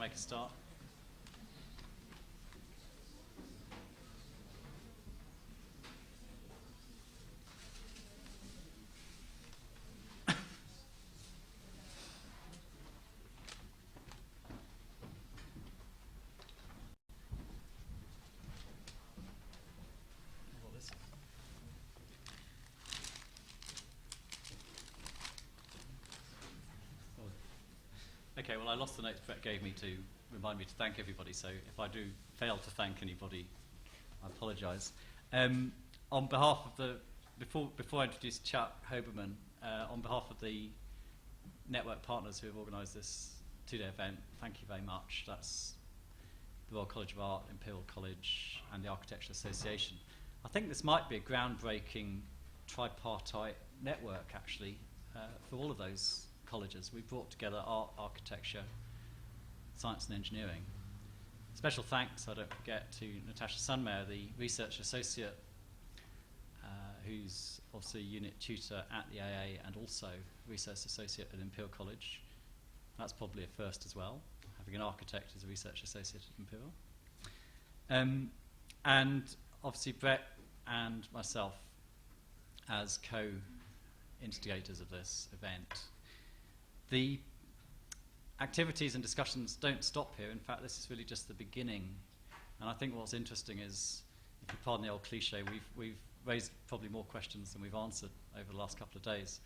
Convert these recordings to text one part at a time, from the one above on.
Can I make a start? Okay, well, I lost the notes Brett gave me to remind me to thank everybody, so if I do fail to thank anybody, I apologise. On behalf of the, before I introduce Chuck Hoberman, on behalf of the network partners who have organised this two-day event, thank you very much. That's the Royal College of Art, Imperial College, and the Architectural Association. I think this might be a groundbreaking tripartite network, actually, for all of those colleges. We brought together art, architecture, science and engineering. Special thanks, I don't forget, to Natasha Sunmeyer, the research associate, who's obviously unit tutor at the AA and also research associate at Imperial College. That's probably a first as well, having an architect as a research associate at Imperial. And obviously Brett and myself as co-instigators of this event. The activities and discussions don't stop here. In fact, this is really just the beginning. And I think what's interesting is, if you pardon the old cliche, we've raised probably more questions than we've answered over the last couple of days.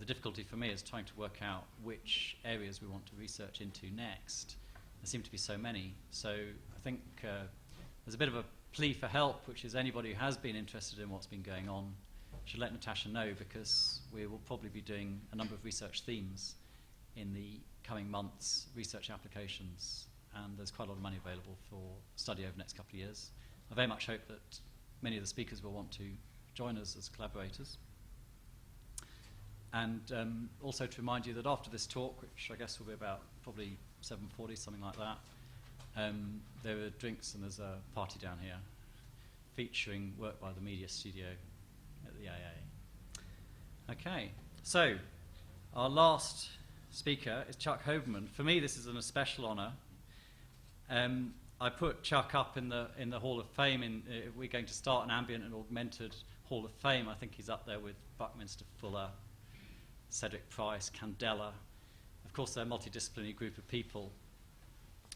The difficulty for me is trying to work out which areas we want to research into next. There seem to be so many. So I think there's a bit of a plea for help, which is anybody who has been interested in what's been going on should let Natasha know, because we will probably be doing a number of research themes in the coming months, research applications, and there's quite a lot of money available for study over the next couple of years. I very much hope that many of the speakers will want to join us as collaborators. And also to remind you that after this talk, which I guess will be about probably 7:40, something like that, there are drinks and there's a party down here featuring work by the media studio at the AA. Okay, so our last speaker is Chuck Hoberman. For me, this is an especial honour. I put Chuck up in the Hall of Fame. We're going to start an Ambient and Augmented Hall of Fame. I think he's up there with Buckminster Fuller, Cedric Price, Candela. Of course, they're a multidisciplinary group of people.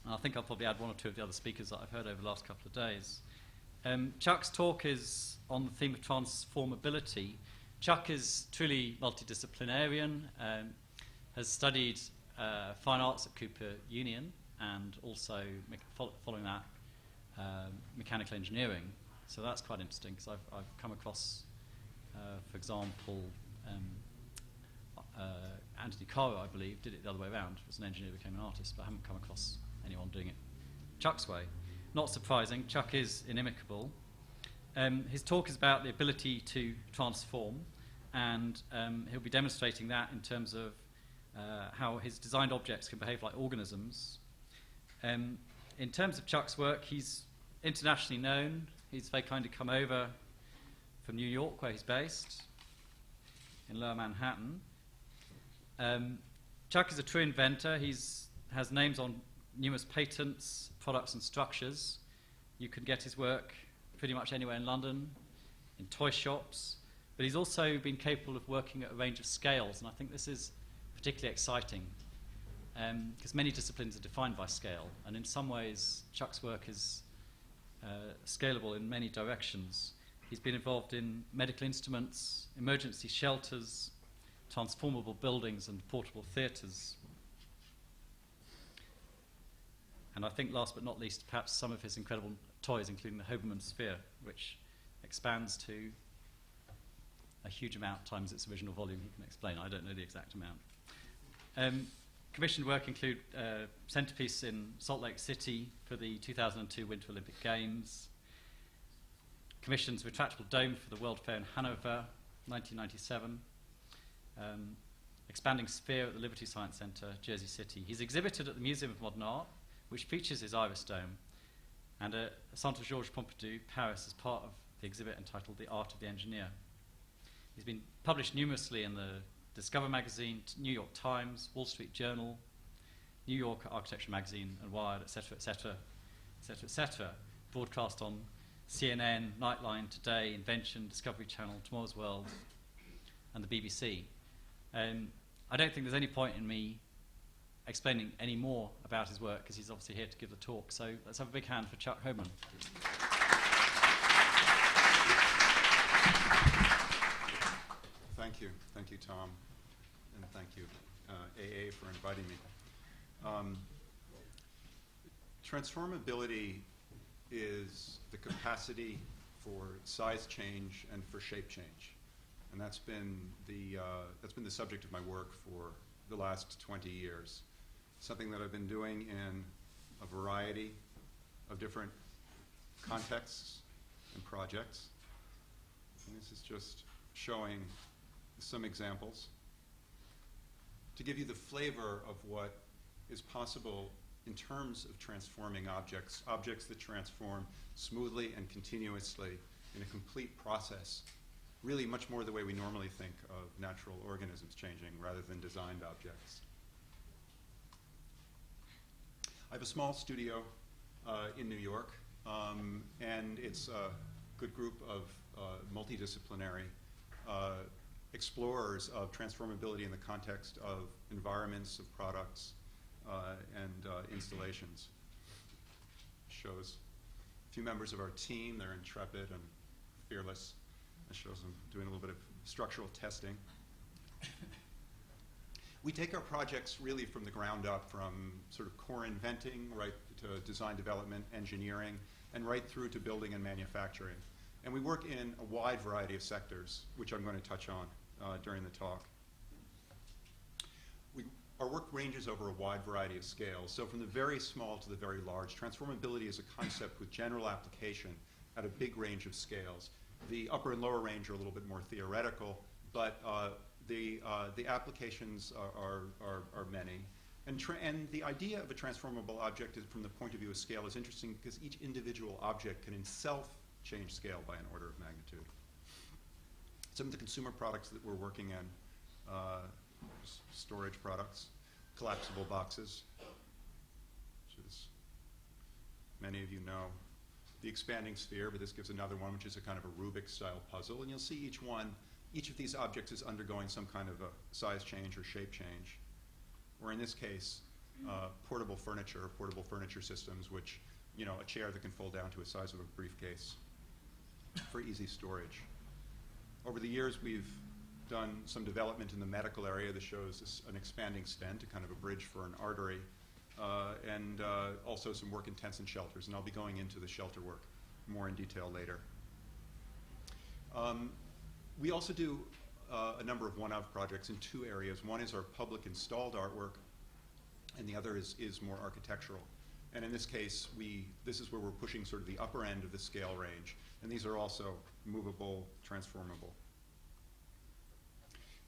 And I think I'll probably add one or two of the other speakers that I've heard over the last couple of days. Chuck's talk is on the theme of transformability. Chuck is truly multidisciplinarian, has studied fine arts at Cooper Union and also, following that, mechanical engineering. So that's quite interesting, because I've come across, for example, Anthony Caro, I believe, did it the other way around. Was an engineer, became an artist, but I haven't come across anyone doing it Chuck's way. Not surprising, Chuck is inimicable. His talk is about the ability to transform, and he'll be demonstrating that in terms of how his designed objects can behave like organisms. In terms of Chuck's work, he's internationally known. He's very kindly come over from New York, where he's based, in Lower Manhattan. Chuck is a true inventor. He has names on numerous patents, products and structures. You can get his work pretty much anywhere in London, in toy shops, but he's also been capable of working at a range of scales, and I think this is particularly exciting, because many disciplines are defined by scale, and in some ways Chuck's work is scalable in many directions. He's been involved in medical instruments, emergency shelters, transformable buildings and portable theatres. And I think last but not least, perhaps some of his incredible toys, including the Hoberman Sphere, which expands to a huge amount times its original volume. He can explain. I don't know the exact amount. Commissioned work include centrepiece in Salt Lake City for the 2002 Winter Olympic Games. Commissions retractable dome for the World Fair in Hanover, 1997. Expanding sphere at the Liberty Science Centre, Jersey City. He's exhibited at the Museum of Modern Art, which features his iris dome, and at Centre Georges Pompidou, Paris, as part of the exhibit entitled The Art of the Engineer. He's been published numerously in the Discover magazine, New York Times, Wall Street Journal, New York Architecture Magazine and Wired, etc., etc., etc., etc., broadcast on CNN, Nightline, Today, Invention, Discovery Channel, Tomorrow's World, and the BBC. I don't think there's any point in me explaining any more about his work because he's obviously here to give the talk. So let's have a big hand for Chuck Hoberman. Thank you, Tom, and thank you, AA, for inviting me. Transformability is the capacity for size change and for shape change, and that's been the subject of my work for the last 20 years. Something that I've been doing in a variety of different contexts and projects. And this is just showing some examples to give you the flavor of what is possible in terms of transforming objects, objects that transform smoothly and continuously in a complete process, really much more the way we normally think of natural organisms changing rather than designed objects. I have a small studio in New York, and it's a good group of multidisciplinary explorers of transformability in the context of environments, of products, and installations. Shows a few members of our team. They're intrepid and fearless. It shows them doing a little bit of structural testing. We take our projects really from the ground up, from sort of core inventing right to design development, engineering, and right through to building and manufacturing. And we work in a wide variety of sectors, which I'm going to touch on during the talk. Our work ranges over a wide variety of scales. So from the very small to the very large, transformability is a concept with general application at a big range of scales. The upper and lower range are a little bit more theoretical, but the applications are many. And the idea of a transformable object is, from the point of view of scale, is interesting because each individual object can itself change scale by an order of magnitude. Some of the consumer products that we're working in, storage products, collapsible boxes, which is, many of you know, the expanding sphere, but this gives another one, which is a kind of a Rubik-style puzzle. And you'll see each of these objects is undergoing some kind of a size change or shape change. Or in this case, portable furniture systems, which, you know, a chair that can fold down to the size of a briefcase for easy storage. Over the years, we've done some development in the medical area that shows an expanding stent, a kind of a bridge for an artery, and also some work in tents and shelters. And I'll be going into the shelter work more in detail later. We also do a number of one-off projects in two areas. One is our public installed artwork, and the other is more architectural. And in this case, this is where we're pushing sort of the upper end of the scale range. And these are also movable, transformable.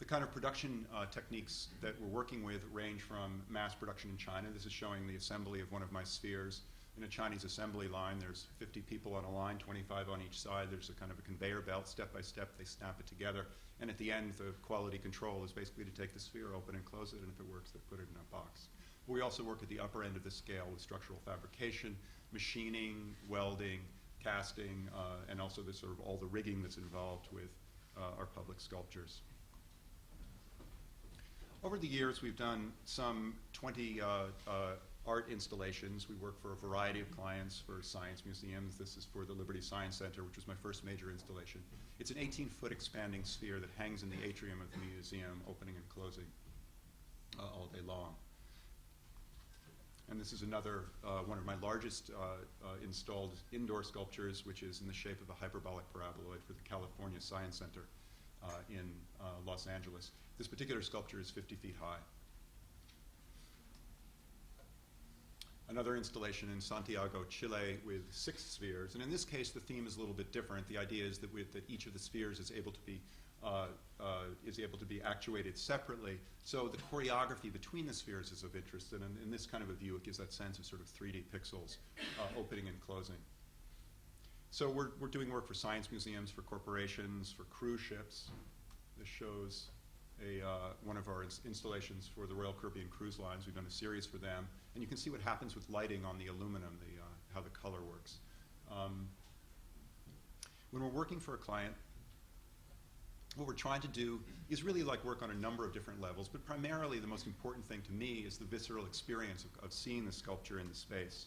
The kind of production techniques that we're working with range from mass production in China. This is showing the assembly of one of my spheres. In a Chinese assembly line, there's 50 people on a line, 25 on each side. There's a kind of a conveyor belt. Step by step, they snap it together. And at the end, the quality control is basically to take the sphere, open and close it, and if it works, they put it in a box. We also work at the upper end of the scale with structural fabrication, machining, welding, casting, and also the sort of all the rigging that's involved with our public sculptures. Over the years, we've done some 20 art installations. We work for a variety of clients, for science museums. This is for the Liberty Science Center, which was my first major installation. It's an 18-foot expanding sphere that hangs in the atrium of the museum, opening and closing all day long. And this is another one of my largest installed indoor sculptures, which is in the shape of a hyperbolic paraboloid for the California Science Center in Los Angeles. This particular sculpture is 50 feet high. Another installation in Santiago, Chile, with 6 spheres. And in this case, the theme is a little bit different. The idea is that each of the spheres is able to be actuated separately. So the choreography between the spheres is of interest. And in this kind of a view, it gives that sense of sort of 3D pixels opening and closing. So we're doing work for science museums, for corporations, for cruise ships. This shows one of our installations for the Royal Caribbean Cruise Lines. We've done a series for them. And you can see what happens with lighting on the aluminum, how the color works. When we're working for a client, what we're trying to do is really like work on a number of different levels, but primarily the most important thing to me is the visceral experience of seeing the sculpture in the space.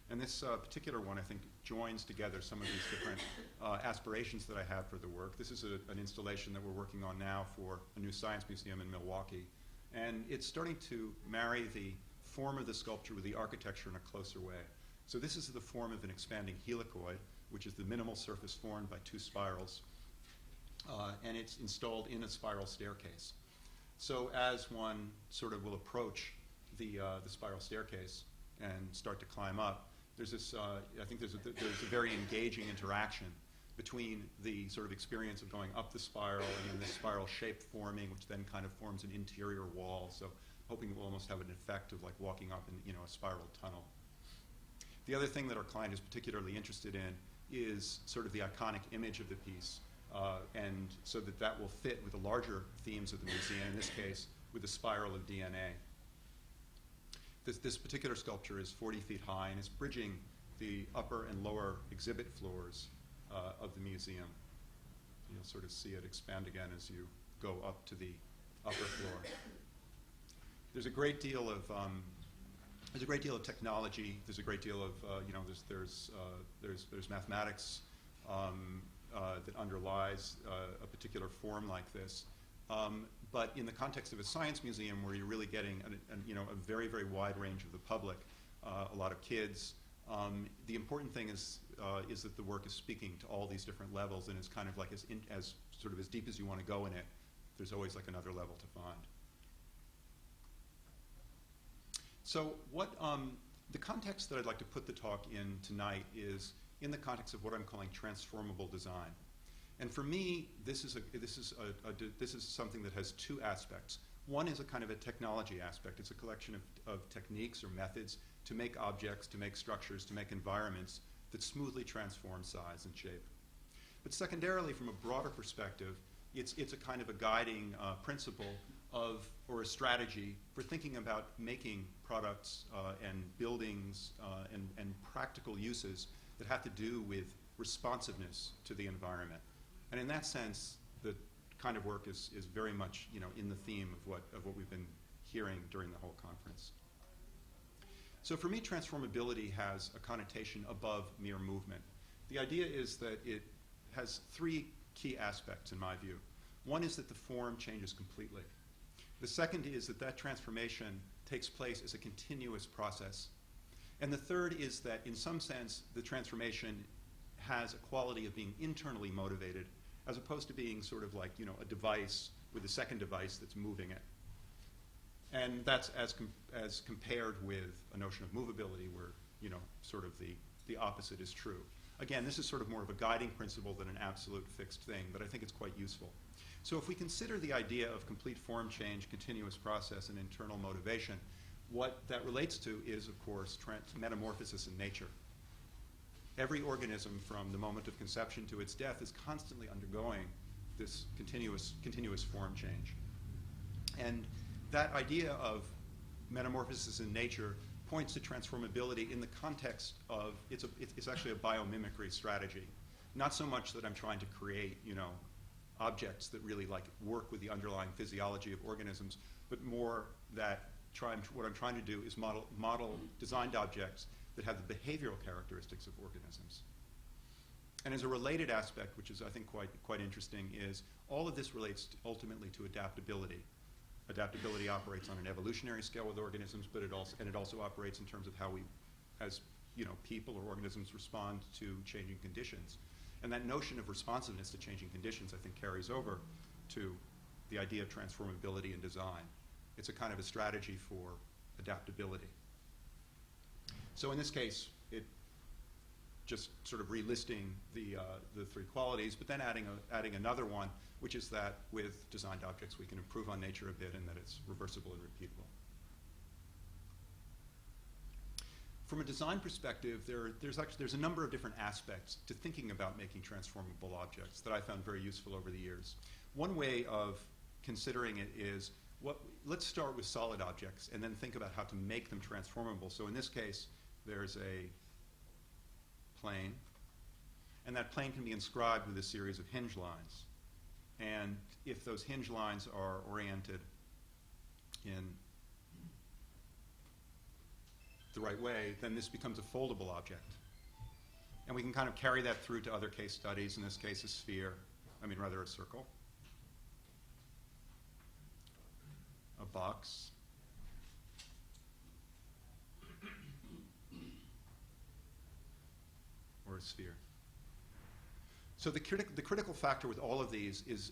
And this particular one, I think, joins together some of these different aspirations that I have for the work. This is an installation that we're working on now for a new science museum in Milwaukee. And it's starting to marry the form of the sculpture with the architecture in a closer way. So this is the form of an expanding helicoid, which is the minimal surface formed by two spirals. And it's installed in a spiral staircase. So as one sort of will approach the spiral staircase and start to climb up, there's this, I think there's a very engaging interaction between the sort of experience of going up the spiral and then this spiral shape forming, which then kind of forms an interior wall. So hoping it will almost have an effect of like walking up in a spiral tunnel. The other thing that our client is particularly interested in is sort of the iconic image of the piece, and so that will fit with the larger themes of the museum, in this case, with the spiral of DNA. This particular sculpture is 40 feet high, and it's bridging the upper and lower exhibit floors of the museum. You'll sort of see it expand again as you go up to the upper floor. There's a great deal of technology. There's a great deal of there's mathematics that underlies a particular form like this. But in the context of a science museum, where you're really getting a very, very wide range of the public, a lot of kids, the important thing is that the work is speaking to all these different levels, and it's kind of like as sort of as deep as you want to go in it. There's always like another level to find. So what the context that I'd like to put the talk in tonight is in the context of what I'm calling transformable design. And for me, this is something that has two aspects. One is a kind of a technology aspect. It's a collection of techniques or methods to make objects, to make structures, to make environments that smoothly transform size and shape. But secondarily, from a broader perspective, it's a kind of a guiding principle or a strategy for thinking about making products and buildings and practical uses that have to do with responsiveness to the environment. And in that sense, the kind of work is very much in the theme of what we've been hearing during the whole conference. So for me, transformability has a connotation above mere movement. The idea is that it has three key aspects in my view. One is that the form changes completely. The second is that transformation takes place as a continuous process. And the third is that in some sense, the transformation has a quality of being internally motivated, as opposed to being sort of like a device with a second device that's moving it. And that's as compared with a notion of movability, where sort of the opposite is true. Again, this is sort of more of a guiding principle than an absolute fixed thing, but I think it's quite useful. So if we consider the idea of complete form change, continuous process, and internal motivation, what that relates to is, of course, metamorphosis in nature. Every organism, from the moment of conception to its death, is constantly undergoing this continuous form change. And that idea of metamorphosis in nature points to transformability in the context of it's actually a biomimicry strategy. Not so much that I'm trying to create objects that really work with the underlying physiology of organisms, but more that what I'm trying to do is model designed objects that have the behavioral characteristics of organisms. And as a related aspect, which is I think quite interesting, is all of this relates ultimately to adaptability. Adaptability operates on an evolutionary scale with organisms, but it also operates in terms of how we, as people or organisms, respond to changing conditions. And that notion of responsiveness to changing conditions, I think, carries over to the idea of transformability in design. It's a kind of a strategy for adaptability. So in this case, it just sort of relisting the three qualities, but then adding another one, which is that with designed objects we can improve on nature a bit, and that it's reversible and repeatable. From a design perspective, there's a number of different aspects to thinking about making transformable objects that I found very useful over the years. One way of considering it is, let's start with solid objects and then think about how to make them transformable. So in this case, there's a plane, and that plane can be inscribed with a series of hinge lines. And if those hinge lines are oriented in the right way, then this becomes a foldable object. And we can kind of carry that through to other case studies, in this case a sphere, rather a circle, a box, or a sphere. So the critical factor with all of these is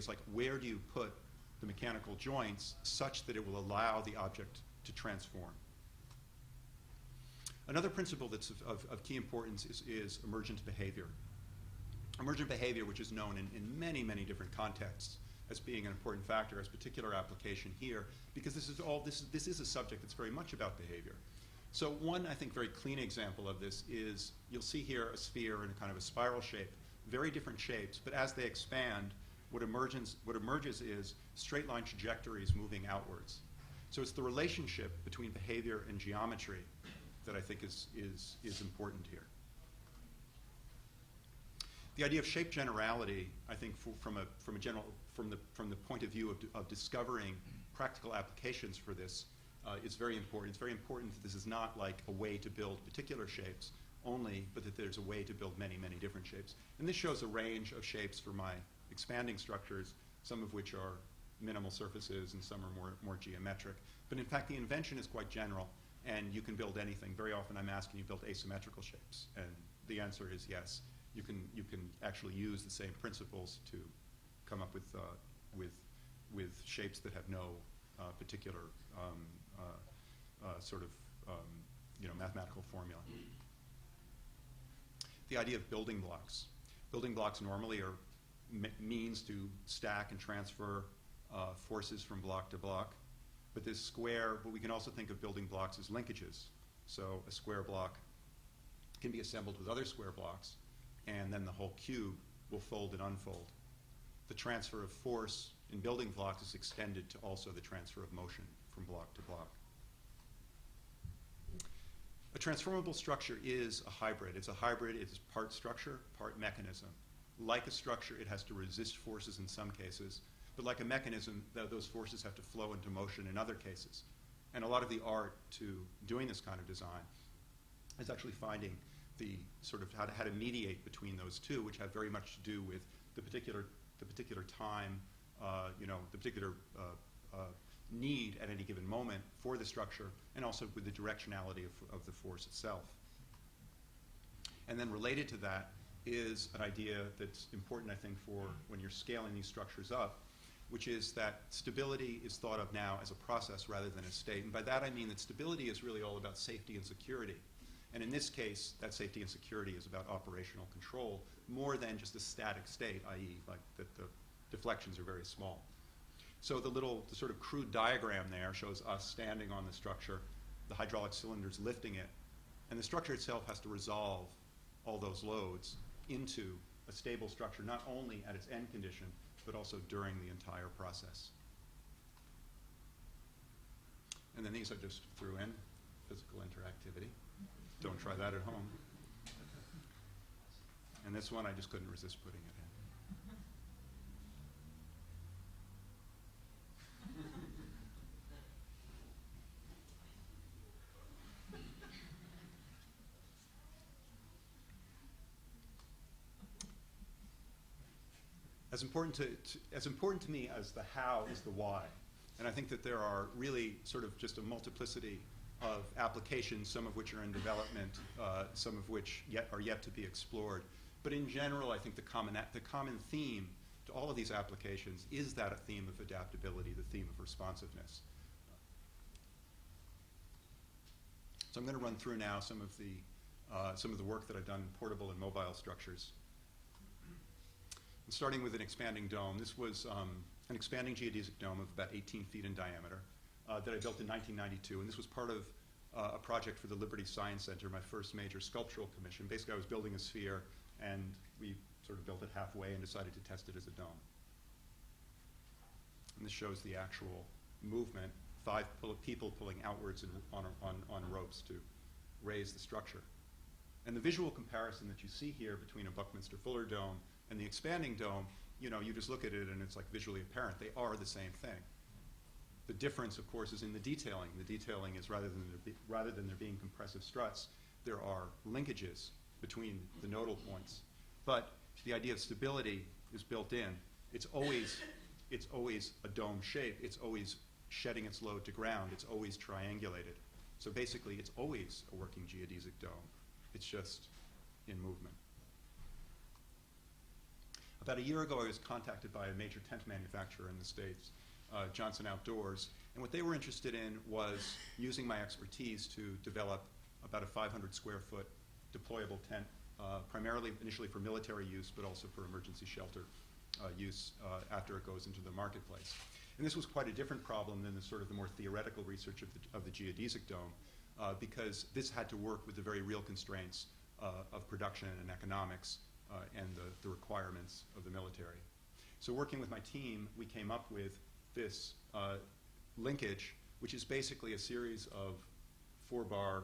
like, where do you put the mechanical joints such that it will allow the object to transform? Another principle that's of key importance is emergent behavior. Emergent behavior, which is known in many, many different contexts as being an important factor, as particular application here, because this is a subject that's very much about behavior. So one, I think, very clean example of this is, you'll see here a sphere in a kind of a spiral shape, very different shapes, but as they expand, what emerges is straight line trajectories moving outwards. So it's the relationship between behavior and geometry that I think is important here. The idea of shape generality, I think, from the point of view of discovering practical applications for this, is very important. It's very important that this is not like a way to build particular shapes only, but that there's a way to build many, many different shapes. And this shows a range of shapes for my expanding structures, some of which are minimal surfaces and some are more geometric. But in fact, the invention is quite general, and you can build anything. Very often I'm asking you to build asymmetrical shapes, and the answer is yes. You can actually use the same principles to come up with shapes that have no particular mathematical formula. The idea of building blocks. Building blocks normally are means to stack and transfer forces from block to block. But we can also think of building blocks as linkages. So a square block can be assembled with other square blocks, and then the whole cube will fold and unfold. The transfer of force in building blocks is extended to also the transfer of motion from block to block. A transformable structure is a hybrid. It's a hybrid. It's part structure, part mechanism. Like a structure, it has to resist forces in some cases, but like a mechanism, those forces have to flow into motion in other cases. And a lot of the art to doing this kind of design is actually finding the sort of how to mediate between those two, which have very much to do with the particular time, the particular need at any given moment for the structure, and also with the directionality of the force itself. And then related to that is an idea that's important, I think, for when you're scaling these structures up, which is that stability is thought of now as a process rather than a state. And by that I mean that stability is really all about safety and security. And in this case, that safety and security is about operational control more than just a static state, i.e. like that the deflections are very small. So the sort of crude diagram there shows us standing on the structure, the hydraulic cylinders lifting it, and the structure itself has to resolve all those loads into a stable structure, not only at its end condition, but also during the entire process. And then these I just threw in, physical interactivity. Don't try that at home. And this one I just couldn't resist putting it in. As important to me as the how is the why. And I think that there are really sort of just a multiplicity of applications, some of which are in development, some of which are yet to be explored. But in general, I think the common theme to all of these applications is that a theme of adaptability, the theme of responsiveness. So I'm going to run through now some of the work that I've done in portable and mobile structures. And starting with an expanding dome. This was an expanding geodesic dome of about 18 feet in diameter that I built in 1992. And this was part of a project for the Liberty Science Center, my first major sculptural commission. Basically, I was building a sphere, and we sort of built it halfway and decided to test it as a dome. And this shows the actual movement, people pulling outwards on ropes to raise the structure. And the visual comparison that you see here between a Buckminster Fuller dome and the expanding dome, you just look at it and it's like visually apparent. They are the same thing. The difference, of course, is in the detailing. The detailing is rather than there being compressive struts, there are linkages between the nodal points. But the idea of stability is built in. It's always a dome shape. It's always shedding its load to ground. It's always triangulated. So basically, it's always a working geodesic dome. It's just in movement. About a year ago, I was contacted by a major tent manufacturer in the States, Johnson Outdoors, and what they were interested in was using my expertise to develop about a 500 square foot deployable tent, primarily initially for military use, but also for emergency shelter use after it goes into the marketplace. And this was quite a different problem than the more theoretical research of the geodesic dome, because this had to work with the very real constraints of production and economics and the requirements of the military. So working with my team, we came up with this linkage, which is basically a series of 4-bar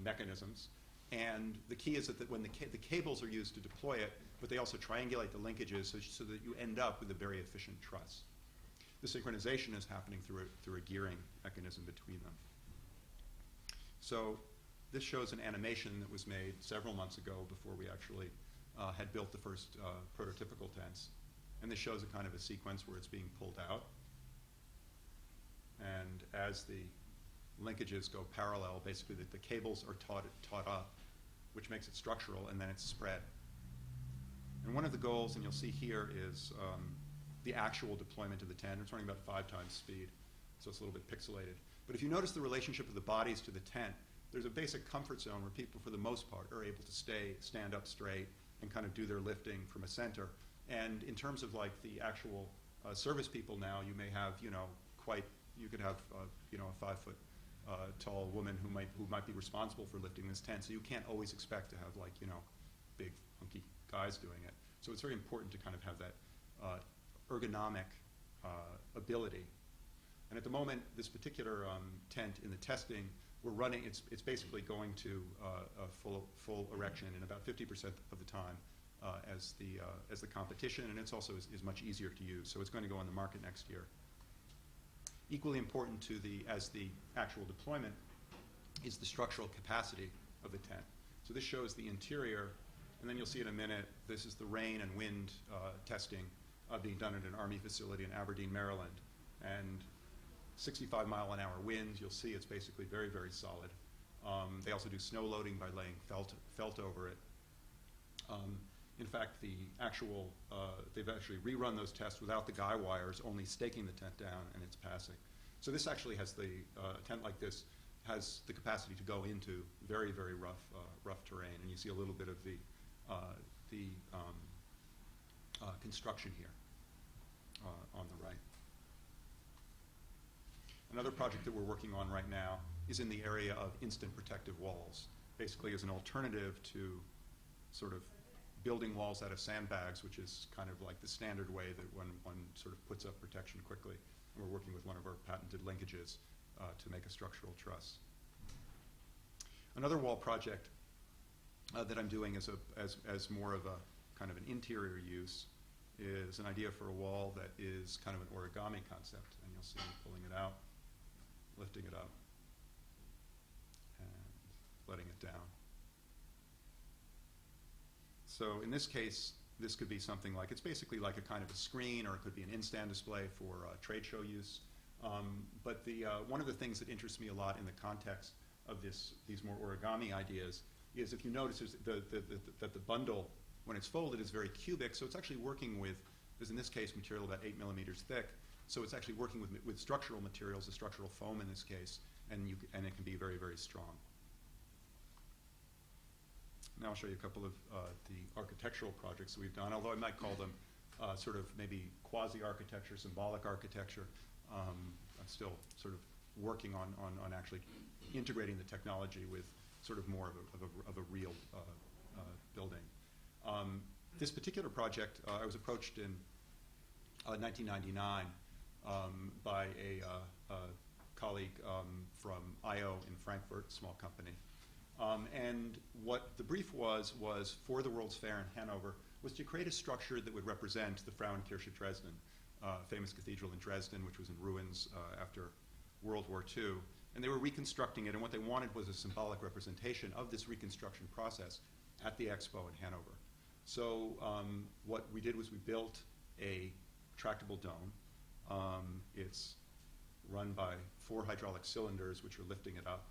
mechanisms. And the key is that when the cables are used to deploy it, but they also triangulate the linkages so that you end up with a very efficient truss. The synchronization is happening through a gearing mechanism between them. So this shows an animation that was made several months ago before we actually had built the first prototypical tents. And this shows a kind of a sequence where it's being pulled out. And as the linkages go parallel, basically the cables are taut up, which makes it structural, and then it's spread. And one of the goals, and you'll see here, is the actual deployment of the tent. It's running about 5 times speed, so it's a little bit pixelated. But if you notice the relationship of the bodies to the tent, there's a basic comfort zone where people, for the most part, are able to stand up straight and kind of do their lifting from a center. And in terms of like the actual service people now, you may have, you could have, a 5-foot tall woman who might be responsible for lifting this tent. So you can't always expect to have big hunky guys doing it. So it's very important to kind of have that ergonomic ability. And at the moment, this particular tent in the testing, we're running. It's basically going to a full erection in about 50% of the time as the competition, and it's also is much easier to use. So it's going to go on the market next year. Equally important as the actual deployment is the structural capacity of the tent. So this shows the interior, and then you'll see in a minute, this is the rain and wind testing being done at an Army facility in Aberdeen, Maryland. And 65-mile-an-hour winds, you'll see it's basically very, very solid. They also do snow loading by laying felt over it. In fact, they've actually rerun those tests without the guy wires, only staking the tent down, and it's passing. So this actually has a tent like this has the capacity to go into very, very rough terrain, and you see a little bit of the construction here on the right. Another project that we're working on right now is in the area of instant protective walls, basically as an alternative to sort of building walls out of sandbags, which is kind of like the standard way that one sort of puts up protection quickly. And we're working with one of our patented linkages to make a structural truss. Another wall project that I'm doing as more of a kind of an interior use is an idea for a wall that is kind of an origami concept. And you'll see me pulling it out, lifting it up, and letting it down. So in this case, this could be something like, it's basically like a kind of a screen, or it could be an in-stand display for trade show use. But one of the things that interests me a lot in the context of these more origami ideas is, if you notice that the bundle, when it's folded, is very cubic. So it's actually working with, in this case, material about 8 millimeters thick. So it's actually working with structural materials, a structural foam in this case, and it can be very, very strong. Now I'll show you a couple of the architectural projects that we've done, although I might call them sort of maybe quasi-architecture, symbolic architecture. I'm still sort of working on actually integrating the technology with sort of more of a real building. This particular project, I was approached in 1999 by colleague from I/O in Frankfurt, small company. And what the brief was for the World's Fair in Hanover was to create a structure that would represent the Frauenkirche Dresden, famous cathedral in Dresden, which was in ruins after World War II. And they were reconstructing it, and what they wanted was a symbolic representation of this reconstruction process at the Expo in Hanover. So what we did was we built a retractable dome. It's run by 4 hydraulic cylinders, which are lifting it up.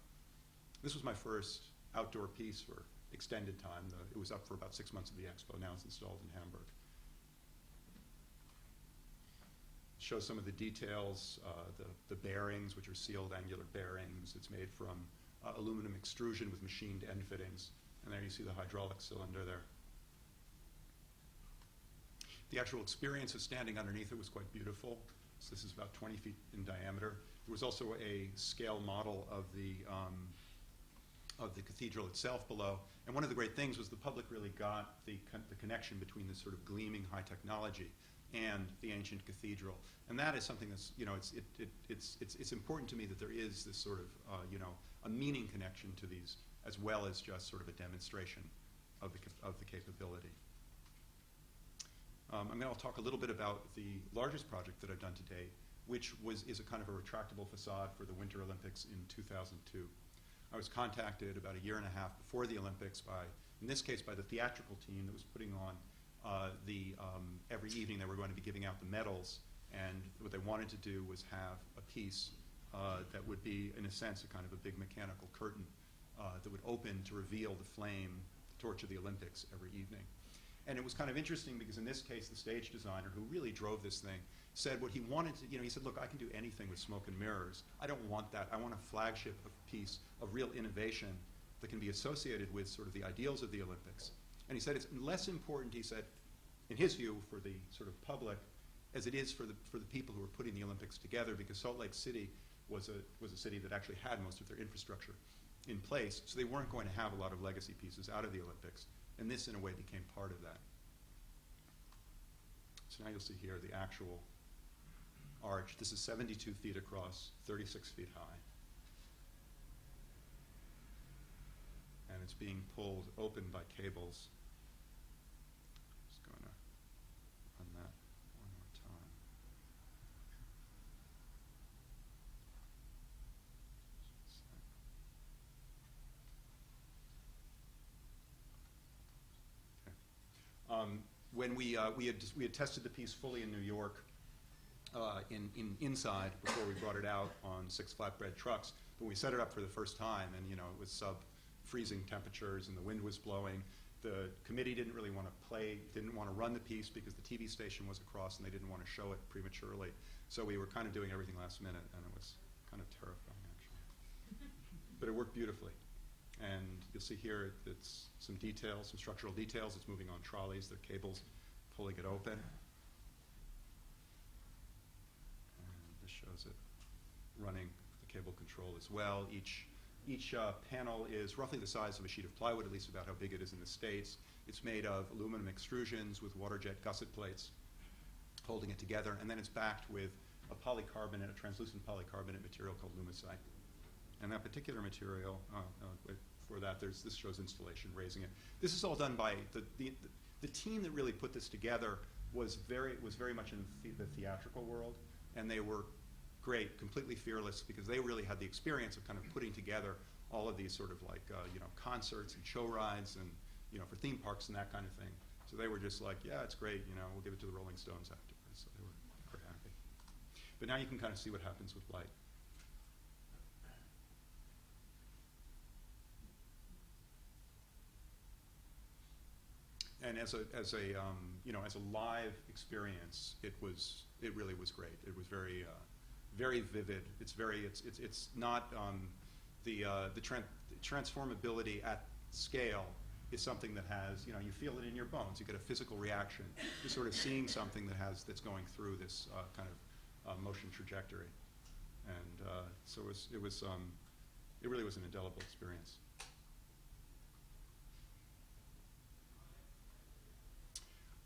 This was my first outdoor piece for extended time. It was up for about 6 months of the Expo. Now it's installed in Hamburg. Shows some of the details, the bearings, which are sealed angular bearings. It's made from aluminum extrusion with machined end fittings. And there you see the hydraulic cylinder there. The actual experience of standing underneath it was quite beautiful. So this is about 20 feet in diameter. There was also a scale model of the cathedral itself below. And one of the great things was the public really got the connection between this sort of gleaming high technology and the ancient cathedral. And that is something that's, it's important to me that there is this sort of, a meaning connection to these, as well as just sort of a demonstration of the capability. I'm going to talk a little bit about the largest project that I've done to date, which is a kind of a retractable facade for the Winter Olympics in 2002. I was contacted about a year and a half before the Olympics in this case, by the theatrical team that was putting on every evening they were going to be giving out the medals, and what they wanted to do was have a piece that would be, in a sense, a kind of a big mechanical curtain that would open to reveal the flame, the torch of the Olympics every evening. And it was kind of interesting because in this case, the stage designer who really drove this thing said what he wanted to, he said, look, I can do anything with smoke and mirrors. I don't want that. I want a flagship piece of real innovation that can be associated with sort of the ideals of the Olympics. And he said it's less important, he said, in his view, for the sort of public as it is for the people who were putting the Olympics together, because Salt Lake City was a city that actually had most of their infrastructure in place, so they weren't going to have a lot of legacy pieces out of the Olympics. And this, in a way, became part of that. So now you'll see here the actual arch. This is 72 feet across, 36 feet high. And it's being pulled open by cables. Just going to run that one more time. When we had tested the piece fully in New York, inside before we brought it out on 6 flatbed trucks, but we set it up for the first time, and it was sub-freezing temperatures, and the wind was blowing. The committee didn't really want to run the piece because the TV station was across, and they didn't want to show it prematurely. So we were kind of doing everything last minute, and it was kind of terrifying, actually. But it worked beautifully. And you'll see here it's some details, some structural details. It's moving on trolleys. There are cables pulling it open. And this shows it running the cable control as well. Each panel is roughly the size of a sheet of plywood, at least about how big it is in the States. It's made of aluminum extrusions with water jet gusset plates holding it together. And then it's backed with a polycarbonate, a translucent polycarbonate material called lumicite. And that particular material, for that, this shows installation, raising it. This is all done by the team that really put this together was very much in the theatrical world, and they were great, completely fearless, because they really had the experience of kind of putting together all of these sort of like concerts and show rides and for theme parks and that kind of thing. So they were just like, yeah, it's great, we'll give it to the Rolling Stones afterwards. So they were quite happy. But now you can kind of see what happens with light. And as a live experience, it really was great. It was very very vivid. It's not the transformability at scale is something that has you feel it in your bones. You get a physical reaction to sort of seeing something that's going through this kind of motion trajectory, and so it really was an indelible experience.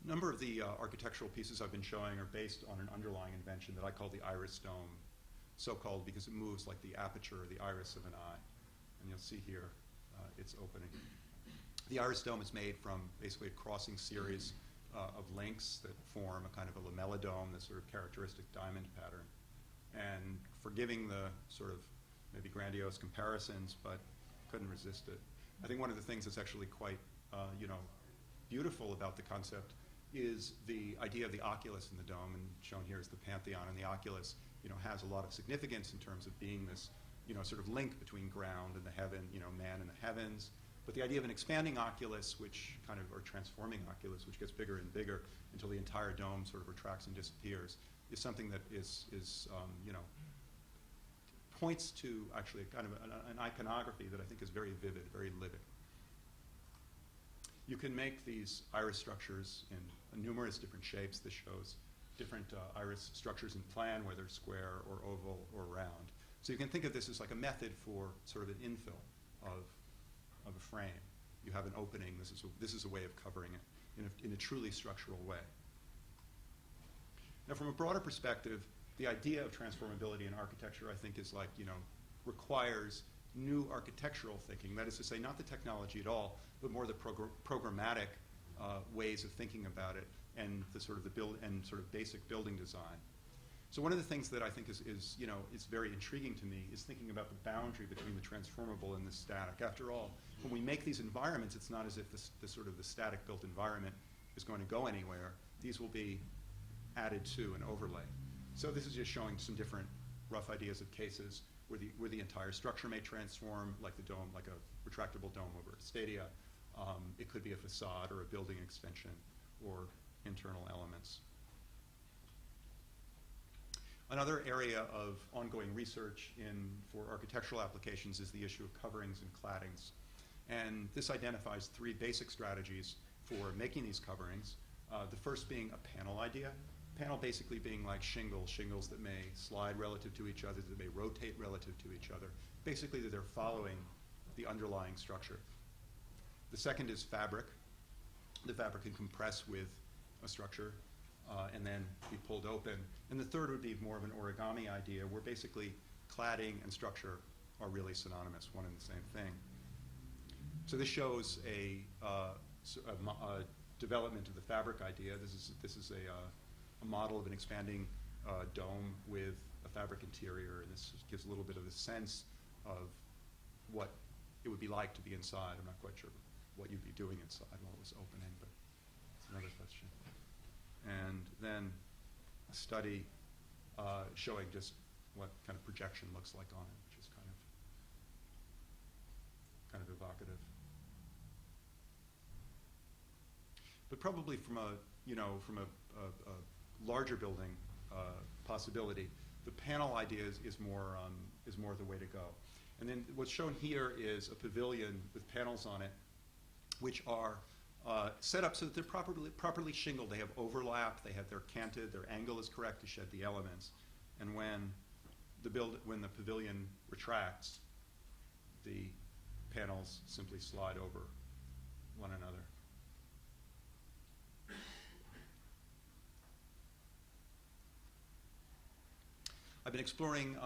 A number of the architectural pieces I've been showing are based on an underlying invention that I call the iris dome. so-called because it moves like the aperture or the iris of an eye. And you'll see here its opening. The iris dome is made from basically a crossing series of links that form a kind of a lamella dome, this sort of characteristic diamond pattern. And forgiving the sort of maybe grandiose comparisons, but couldn't resist it. I think one of the things that's actually quite, beautiful about the concept is the idea of the oculus in the dome, and shown here is the pantheon, and the oculus, has a lot of significance in terms of being this, sort of link between ground and the heaven, man and the heavens. But the idea of an expanding oculus, or transforming oculus, which gets bigger and bigger until the entire dome sort of retracts and disappears, is something that is points to actually a kind of an iconography that I think is very vivid, very living. You can make these iris structures in numerous different shapes. This shows different iris structures in plan, whether square or oval or round. So you can think of this as like a method for sort of an infill of a frame. You have an opening. This is a way of covering it in a truly structural way. Now, from a broader perspective, the idea of transformability in architecture, I think, is requires new architectural thinking. That is to say, not the technology at all, but more the programmatic ways of thinking about it and the sort of basic building design. So one of the things that I think is very intriguing to me is thinking about the boundary between the transformable and the static. After all, when we make these environments, it's not as if the static built environment is going to go anywhere. These will be added to and overlay. So this is just showing some different rough ideas of cases where the entire structure may transform, like the dome, like a retractable dome over a stadia. It could be a facade or a building extension or internal elements. Another area of ongoing research for architectural applications is the issue of coverings and claddings. And this identifies three basic strategies for making these coverings. The first being a panel idea. Panel basically being like shingles that may slide relative to each other, that may rotate relative to each other. Basically, that they're following the underlying structure. The second is fabric. The fabric can compress with a structure and then be pulled open. And the third would be more of an origami idea, where basically cladding and structure are really synonymous, one and the same thing. So this shows a development of the fabric idea. This is a model of an expanding dome with a fabric interior, and this gives a little bit of a sense of what it would be like to be inside. I'm not quite sure what you'd be doing inside while it was opening, but it's another question. And then a study showing just what kind of projection looks like on it, which is kind of evocative. But probably from a larger building possibility, the panel idea is more the way to go. And then what's shown here is a pavilion with panels on it, which are set up so that they're properly shingled. They have overlap. They're canted. Their angle is correct to shed the elements. And when the pavilion retracts, the panels simply slide over one another. I've been exploring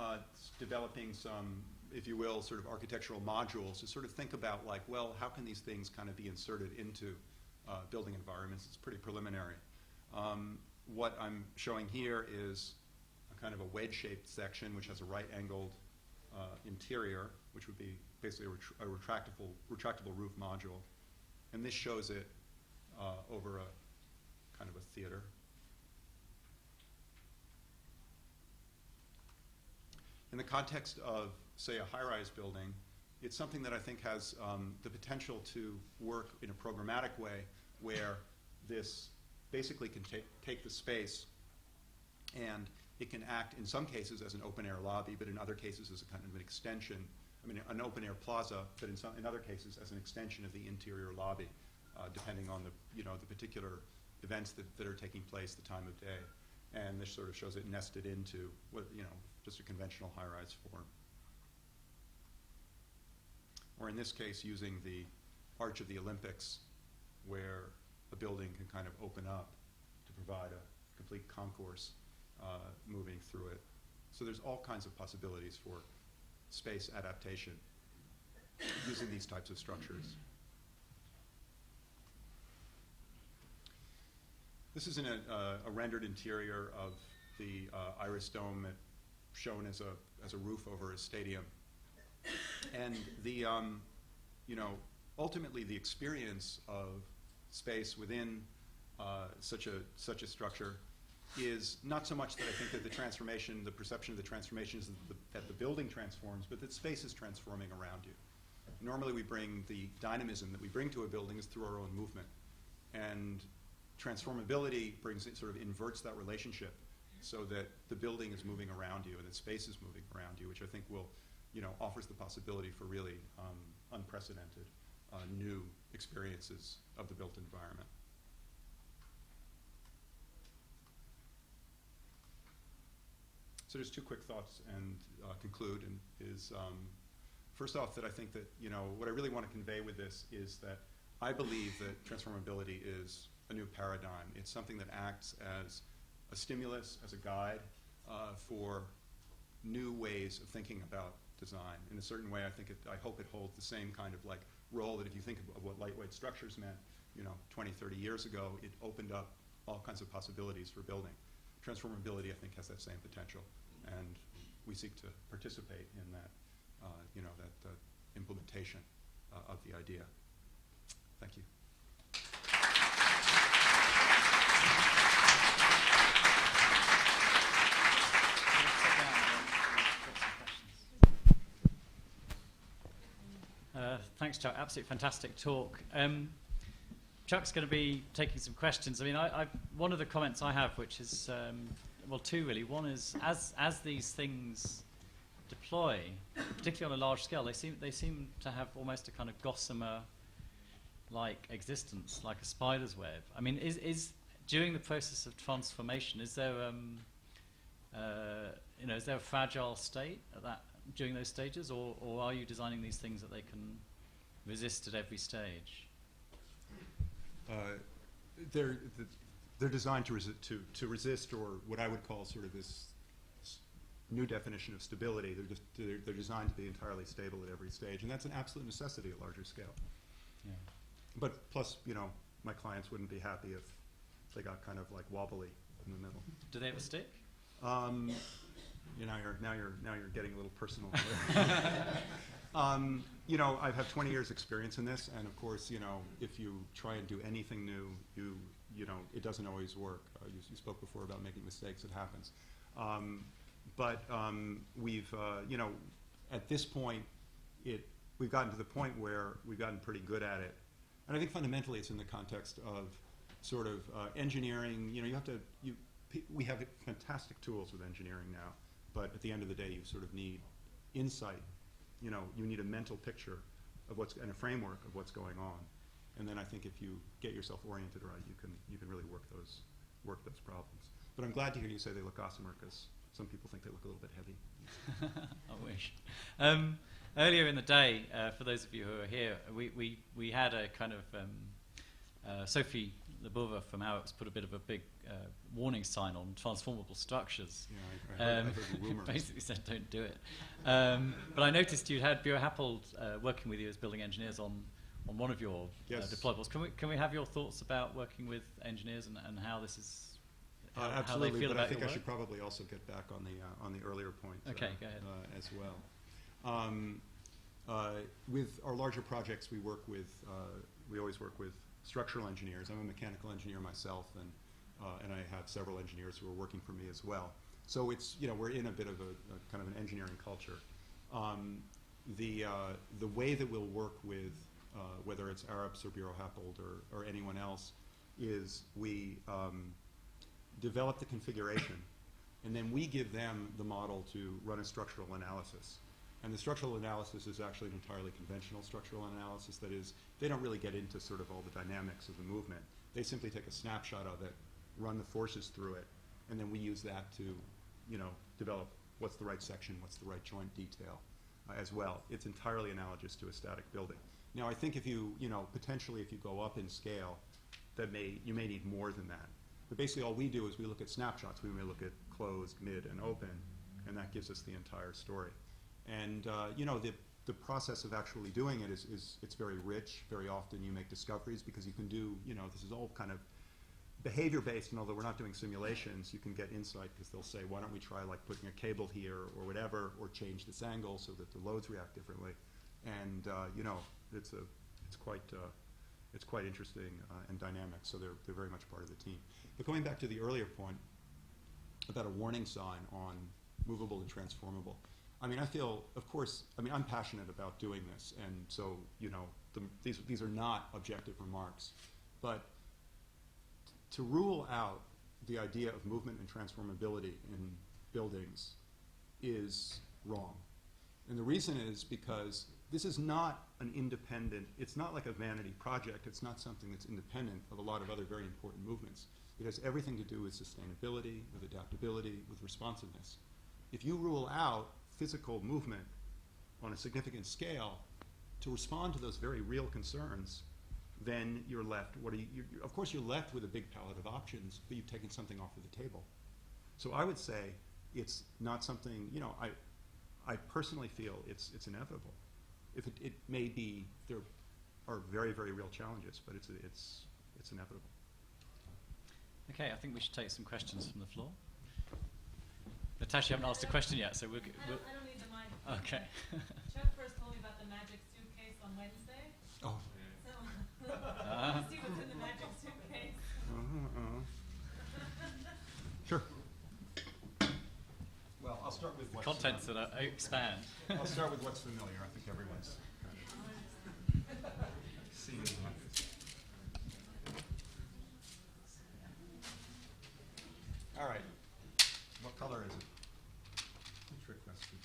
developing some, if you will, sort of architectural modules to sort of think about how can these things kind of be inserted into building environments? It's pretty preliminary. What I'm showing here is a kind of a wedge-shaped section which has a right-angled interior, which would be basically a retractable roof module. And this shows it over a kind of a theater. In the context of, say, a high-rise building, it's something that I think has the potential to work in a programmatic way where this basically can take the space and it can act in some cases as an open-air lobby, but in other cases as a kind of an extension, an open-air plaza, but in other cases as an extension of the interior lobby, depending on the particular events that are taking place, the time of day. And this sort of shows it nested into just a conventional high-rise form. Or in this case, using the Arch of the Olympics, where a building can kind of open up to provide a complete concourse moving through it. So there's all kinds of possibilities for space adaptation using these types of structures. This is a rendered interior of the Iris Dome shown as a roof over a stadium. And the, ultimately the experience of space within such a structure is not so much that I think that the transformation, the perception of the transformation is that the building transforms, but that space is transforming around you. Normally we bring the dynamism that we bring to a building is through our own movement. And transformability brings it, sort of inverts that relationship so that the building is moving around you and that space is moving around you, which I think will, offers the possibility for really unprecedented new experiences of the built environment. So there's two quick thoughts and conclude, and is first off that I think that, what I really want to convey with this is that I believe that transformability is a new paradigm. It's something that acts as a stimulus, as a guide for new ways of thinking about design. In a certain way, I hope it holds the same kind of role that if you think of what lightweight structures meant, 20, 30 years ago, it opened up all kinds of possibilities for building. Transformability, I think, has that same potential, and we seek to participate in that, that implementation of the idea. Thank you. Thanks, Chuck. Absolutely fantastic talk. Chuck's going to be taking some questions. I mean, one of the comments I have, which is, well, two really. One is, as these things deploy, particularly on a large scale, they seem to have almost a kind of gossamer-like existence, like a spider's web. I mean, is during the process of transformation, is there is there a fragile state at that during those stages, or are you designing these things that they can resist at every stage? They're designed to resist, or what I would call sort of this new definition of stability. They're designed to be entirely stable at every stage, and that's an absolute necessity at larger scale. Yeah. But plus, my clients wouldn't be happy if they got kind of wobbly in the middle. Do they ever stick? Now you're getting a little personal. I've had 20 years experience in this, and of course, if you try and do anything new, it doesn't always work. You spoke before about making mistakes. It happens. But we've, at this point, we've gotten to the point where we've gotten pretty good at it. And I think fundamentally it's in the context of sort of engineering. We have fantastic tools with engineering now, but at the end of the day, you sort of need insight. You need a mental picture of and a framework of what's going on. And then I think if you get yourself oriented right, you can really work those problems. But I'm glad to hear you say they look gossamer, because some people think they look a little bit heavy. I wish. Earlier in the day, for those of you who are here, we had a kind of Sophie Lebova from Ours put a bit of a big warning sign on transformable structures. Yeah, I heard the rumors. Basically said don't do it. But I noticed you had Bureau Happold working with you as building engineers on one of your deployables. Can we have your thoughts about working with engineers and how this is? Absolutely, how they feel but about I think your I work? should probably also get back on the earlier point. Okay, go ahead. As well. With our larger projects, we always work with structural engineers. I'm a mechanical engineer myself, and I have several engineers who are working for me as well. So it's, we're in a bit of a kind of an engineering culture. The way that we'll work with whether it's Arabs or Bureau Happold or anyone else is we develop the configuration, and then we give them the model to run a structural analysis. And the structural analysis is actually an entirely conventional structural analysis. That is, they don't really get into sort of all the dynamics of the movement. They simply take a snapshot of it, run the forces through it, and then we use that to, develop what's the right section, what's the right joint detail as well. It's entirely analogous to a static building. Now, I think if you, potentially if you go up in scale, you may need more than that. But basically all we do is we look at snapshots. We may look at closed, mid, and open, and that gives us the entire story. And you know, the process of actually doing it is it's very rich. Very often you make discoveries because you can do, you know, this is all kind of behavior-based, and although we're not doing simulations, you can get insight because they'll say, why don't we try like putting a cable here or whatever, or change this angle so that the loads react differently. And you know, it's quite interesting and dynamic. So they're very much part of the team. But going back to the earlier point about a warning sign on movable and transformable, I mean, I feel, of course, I mean, I'm passionate about doing this, and so, you know, these are not objective remarks. But to rule out the idea of movement and transformability in buildings is wrong. And the reason is because this is not an independent, it's not like a vanity project, it's not something that's independent of a lot of other very important movements. It has everything to do with sustainability, with adaptability, with responsiveness. If you rule out physical movement on a significant scale to respond to those very real concerns, then you're left, of course you're left with a big palette of options, but you've taken something off of the table. So I would say it's not something, you know, I personally feel it's inevitable. If it may be, there are very, very real challenges, but it's inevitable. Okay, I think we should take some questions from the floor. Natasha, you haven't asked a question yet, so we'll I don't need the mic. okay. Chuck first told me about the magic suitcase on Wednesday. Oh. So, let's see what's in the magic suitcase. Sure. Well, I'll start with what's Contents that expand. I'll start with what's familiar. I think everyone's seen it. All right. What color is it? Trick question.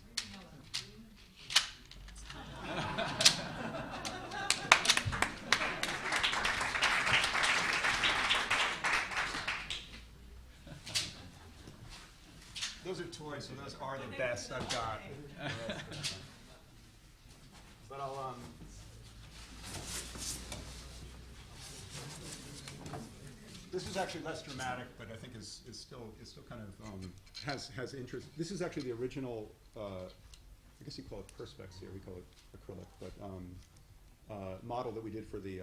Those are toys, so those are the best I've got. But I'll this is actually less dramatic, but I think is still kind of has interest. This is actually the original. I guess you call it perspex here. We call it acrylic, but model that we did for the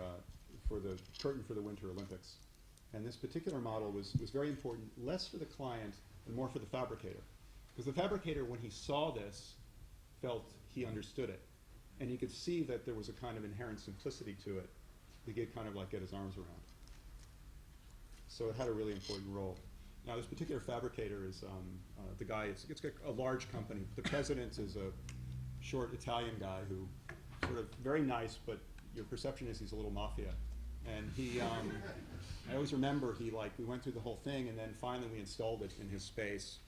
curtain for the Winter Olympics. And this particular model was very important, less for the client and more for the fabricator, because the fabricator, when he saw this, felt he understood it, and he could see that there was a kind of inherent simplicity to it. He could kind of like get his arms around. So it had a really important role. Now, this particular fabricator is the guy. It's a large company. The president is a short Italian guy who, sort of very nice, but your perception is he's a little mafia. And he, I always remember we went through the whole thing, and then finally we installed it in his space,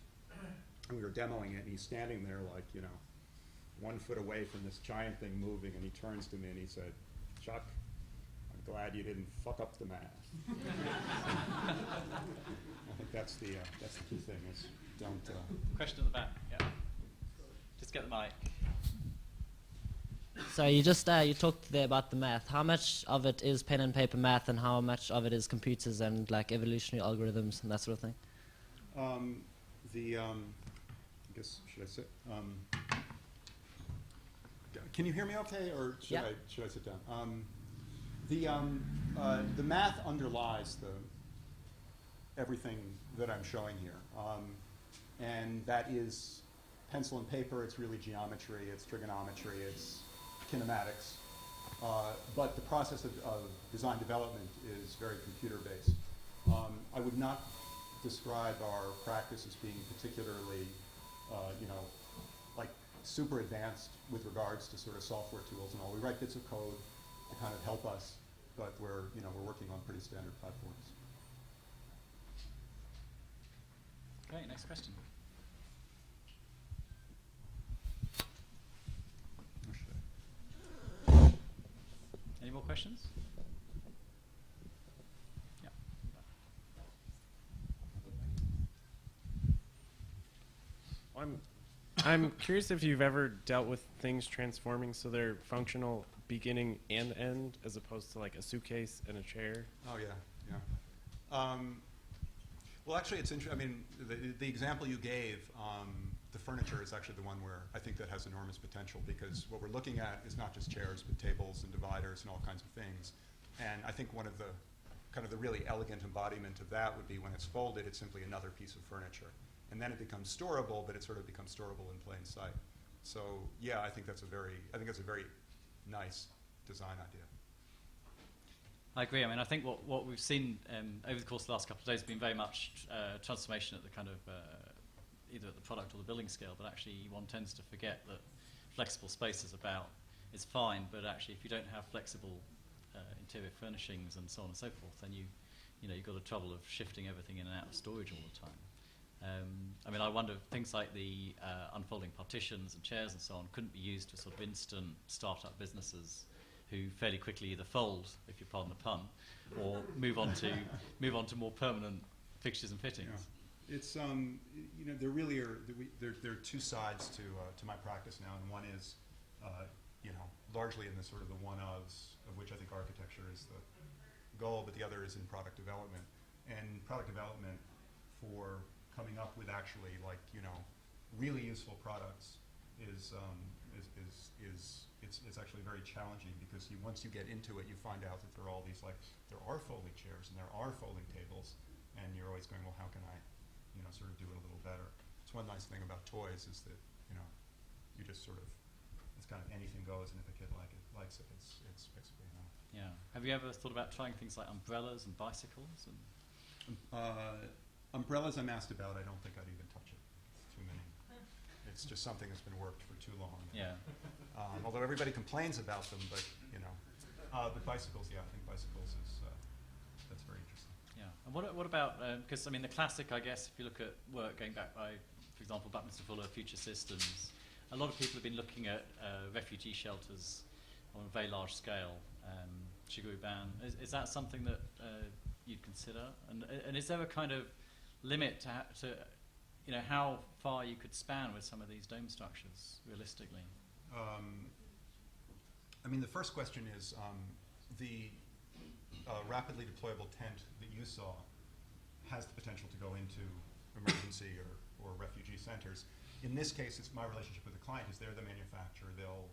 and we were demoing it, and he's standing there like, you know, 1 foot away from this giant thing moving, and he turns to me and he said, "Chuck, I'm glad you didn't fuck up the math." I think that's the key thing is don't. Question at the back. Yeah. Just get the mic. So you talked there about the math. How much of it is pen and paper math, and how much of it is computers and like evolutionary algorithms and that sort of thing? I guess should I sit? Can you hear me okay, or should I sit down? The math underlies everything that I'm showing here, and that is pencil and paper. It's really geometry, it's trigonometry, it's kinematics, but the process of design development is very computer-based. I would not describe our practice as being particularly, like super advanced with regards to sort of software tools and all. We write bits of code to kind of help us, but we're working on pretty standard platforms. Okay, next question. Any more questions? Yeah. I'm curious if you've ever dealt with things transforming so they're functional beginning and end, as opposed to like a suitcase and a chair. Oh yeah. Well, actually, it's interesting. I mean, the example you gave, the furniture is actually the one where I think that has enormous potential, because what we're looking at is not just chairs, but tables and dividers and all kinds of things. And I think one of the kind of the really elegant embodiment of that would be when it's folded, it's simply another piece of furniture. And then it becomes storable, but it sort of becomes storable in plain sight. So yeah, I think that's a very nice design idea. I agree. I mean, I think what we've seen over the course of the last couple of days has been very much transformation at the kind of either at the product or the building scale, but actually one tends to forget that flexible space is fine, but actually if you don't have flexible interior furnishings and so on and so forth, then you've got the trouble of shifting everything in and out of storage all the time. I mean, I wonder if things like the unfolding partitions and chairs and so on couldn't be used for sort of instant startup businesses who fairly quickly either fold, if you pardon the pun, or move on to more permanent fixtures and fittings. Yeah. It's there really are there are two sides to my practice now, and one is largely in the sort of the one-ofs, of which I think architecture is the goal, but the other is in product development. And product development for coming up with actually really useful products is it's actually very challenging, because once you get into it, you find out that there are all these there are folding chairs and there are folding tables, and you're always going, well, how can I sort of do it a little better? It's one nice thing about toys is that you just sort of, it's kind of anything goes, and if a kid likes it, it's basically enough. Yeah. Have you ever thought about trying things like umbrellas and bicycles? Umbrellas I'm asked about. I don't think I'd even touch it. It's too many. It's just something that's been worked for too long. Yeah. Although everybody complains about them, but but bicycles, yeah, I think bicycles is that's very interesting. Yeah. And what about, because I mean the classic, I guess, if you look at work going back by, for example, Buckminster Fuller, Future Systems, a lot of people have been looking at refugee shelters on a very large scale. Chiguruban, is that something that you'd consider? And is there a kind of limit to how far you could span with some of these dome structures realistically? I mean, the first question is the rapidly deployable tent that you saw has the potential to go into emergency or refugee centers. In this case, it's my relationship with the client is they're the manufacturer. They'll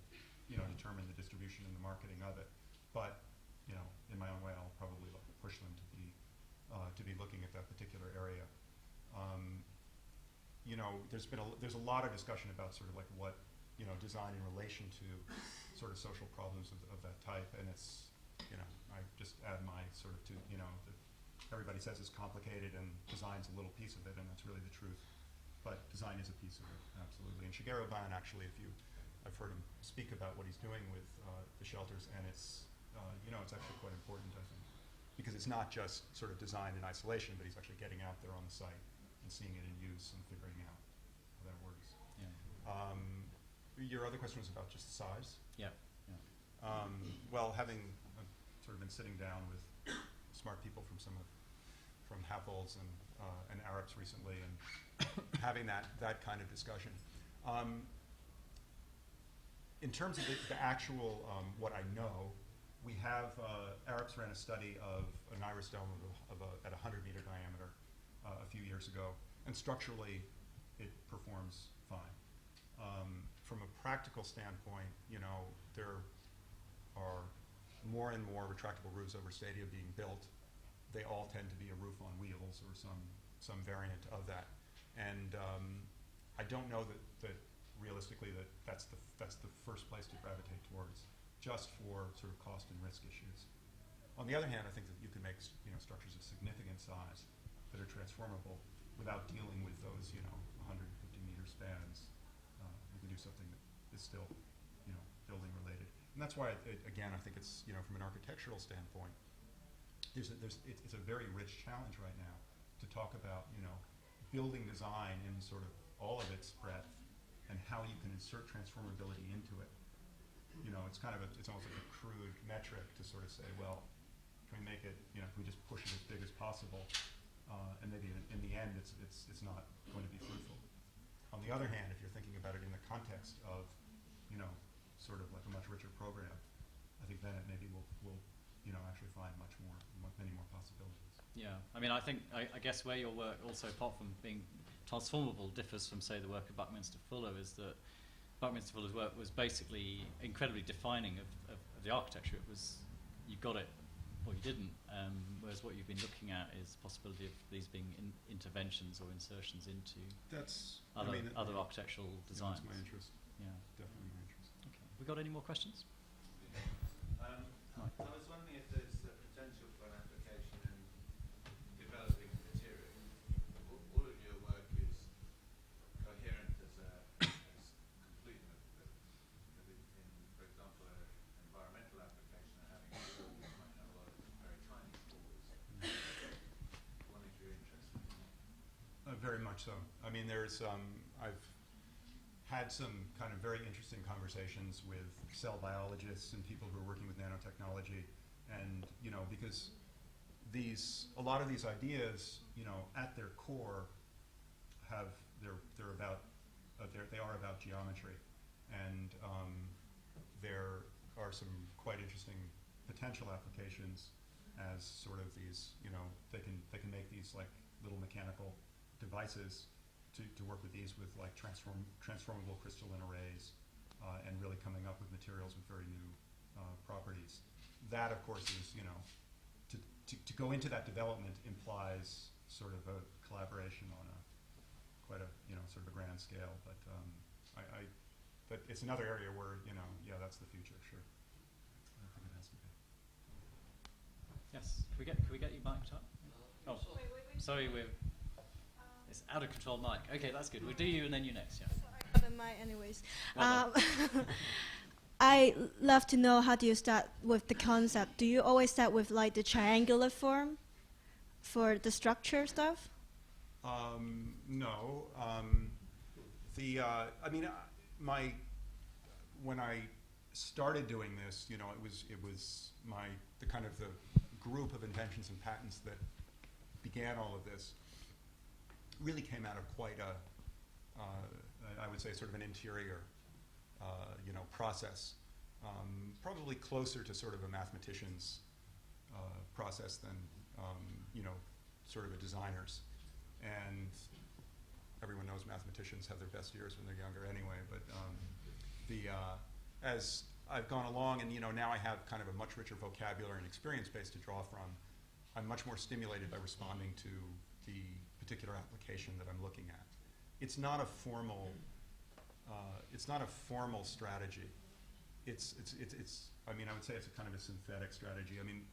determine the distribution and the marketing of it. But in my own way, I'll probably push them to be looking at that particular area. There's a lot of discussion about sort of like what design in relation to sort of social problems of that type, and it's I just add my sort of everybody says it's complicated and design's a little piece of it, and that's really the truth. But design is a piece of it, absolutely. And Shigeru Ban, actually, I've heard him speak about what he's doing with the shelters, and it's actually quite important, I think, because it's not just sort of design in isolation, but he's actually getting out there on the site and seeing it in use and figuring out how that works. Yeah. Your other question was about just size. Yeah. Well, having sort of been sitting down with smart people from Happels and Arabs recently, and having that kind of discussion. In terms of the actual what I know, we have Arabs ran a study of an iris dome at 100-meter diameter a few years ago, and structurally it performs fine. From a practical standpoint, there are more and more retractable roofs over stadia being built. They all tend to be a roof on wheels or some variant of that. And I don't know that realistically that's the first place to gravitate towards, just for sort of cost and risk issues. On the other hand, I think that you can make structures of significant size that are transformable without dealing with those 150-meter spans. You can do something that is still building related, and that's why again I think it's from an architectural standpoint, it's a very rich challenge right now to talk about building design in sort of all of its breadth and how you can insert transformability into it. It's kind of it's almost like a crude metric to sort of say, well, can we make it? Can we just push it as big as possible? And maybe in the end, it's not going to be fruitful. On the other hand, if you're thinking about it in the context of sort of like a much richer program, I think then it maybe will actually find many more possibilities. Yeah, I mean, I think I guess where your work also, apart from being Transformable differs from, say, the work of Buckminster Fuller is that Buckminster Fuller's work was basically incredibly defining of the architecture. It was, you got it or you didn't, whereas what you've been looking at is the possibility of these being interventions or insertions into other architectural designs. That's my interest. Yeah. Definitely my interest. Okay. We got any more questions? I was wondering if there's a potential for an application in developing material. All of your work is coherent as complete. For example, an environmental application having pores might have a lot of very tiny pores. One if you're interested in that. Very much so. I mean, I've had some kind of very interesting conversations with cell biologists and people who are working with nanotechnology, and because a lot of these ideas, at their core, they are about geometry, and there are some quite interesting potential applications as sort of these, they can make these like little mechanical devices to work with these with like transformable crystalline arrays, and really coming up with materials with very new properties. That, of course, is to go into that development implies sort of a collaboration on quite a sort of a grand scale. But but it's another area where that's the future, sure. I think it has to be. Yes. Can we get you mic'd up? Oh, Wait. sorry, it's out of control mic. Okay, that's good. We'll do you and then you next. Yeah. So I got a mic anyways. Well I love to know, how do you start with the concept? Do you always start with like the triangular form for the structure stuff? No. When I started doing this, it was the kind of the group of inventions and patents that began all of this really came out of quite I would say sort of an interior, process, probably closer to sort of a mathematician's process than, sort of a designer's. And everyone knows mathematicians have their best years when they're younger anyway, but as I've gone along and, now I have kind of a much richer vocabulary and experience base to draw from, I'm much more stimulated by responding to the particular application that I'm looking at. It's not a formal strategy. I would say it's a kind of a synthetic strategy. I mean,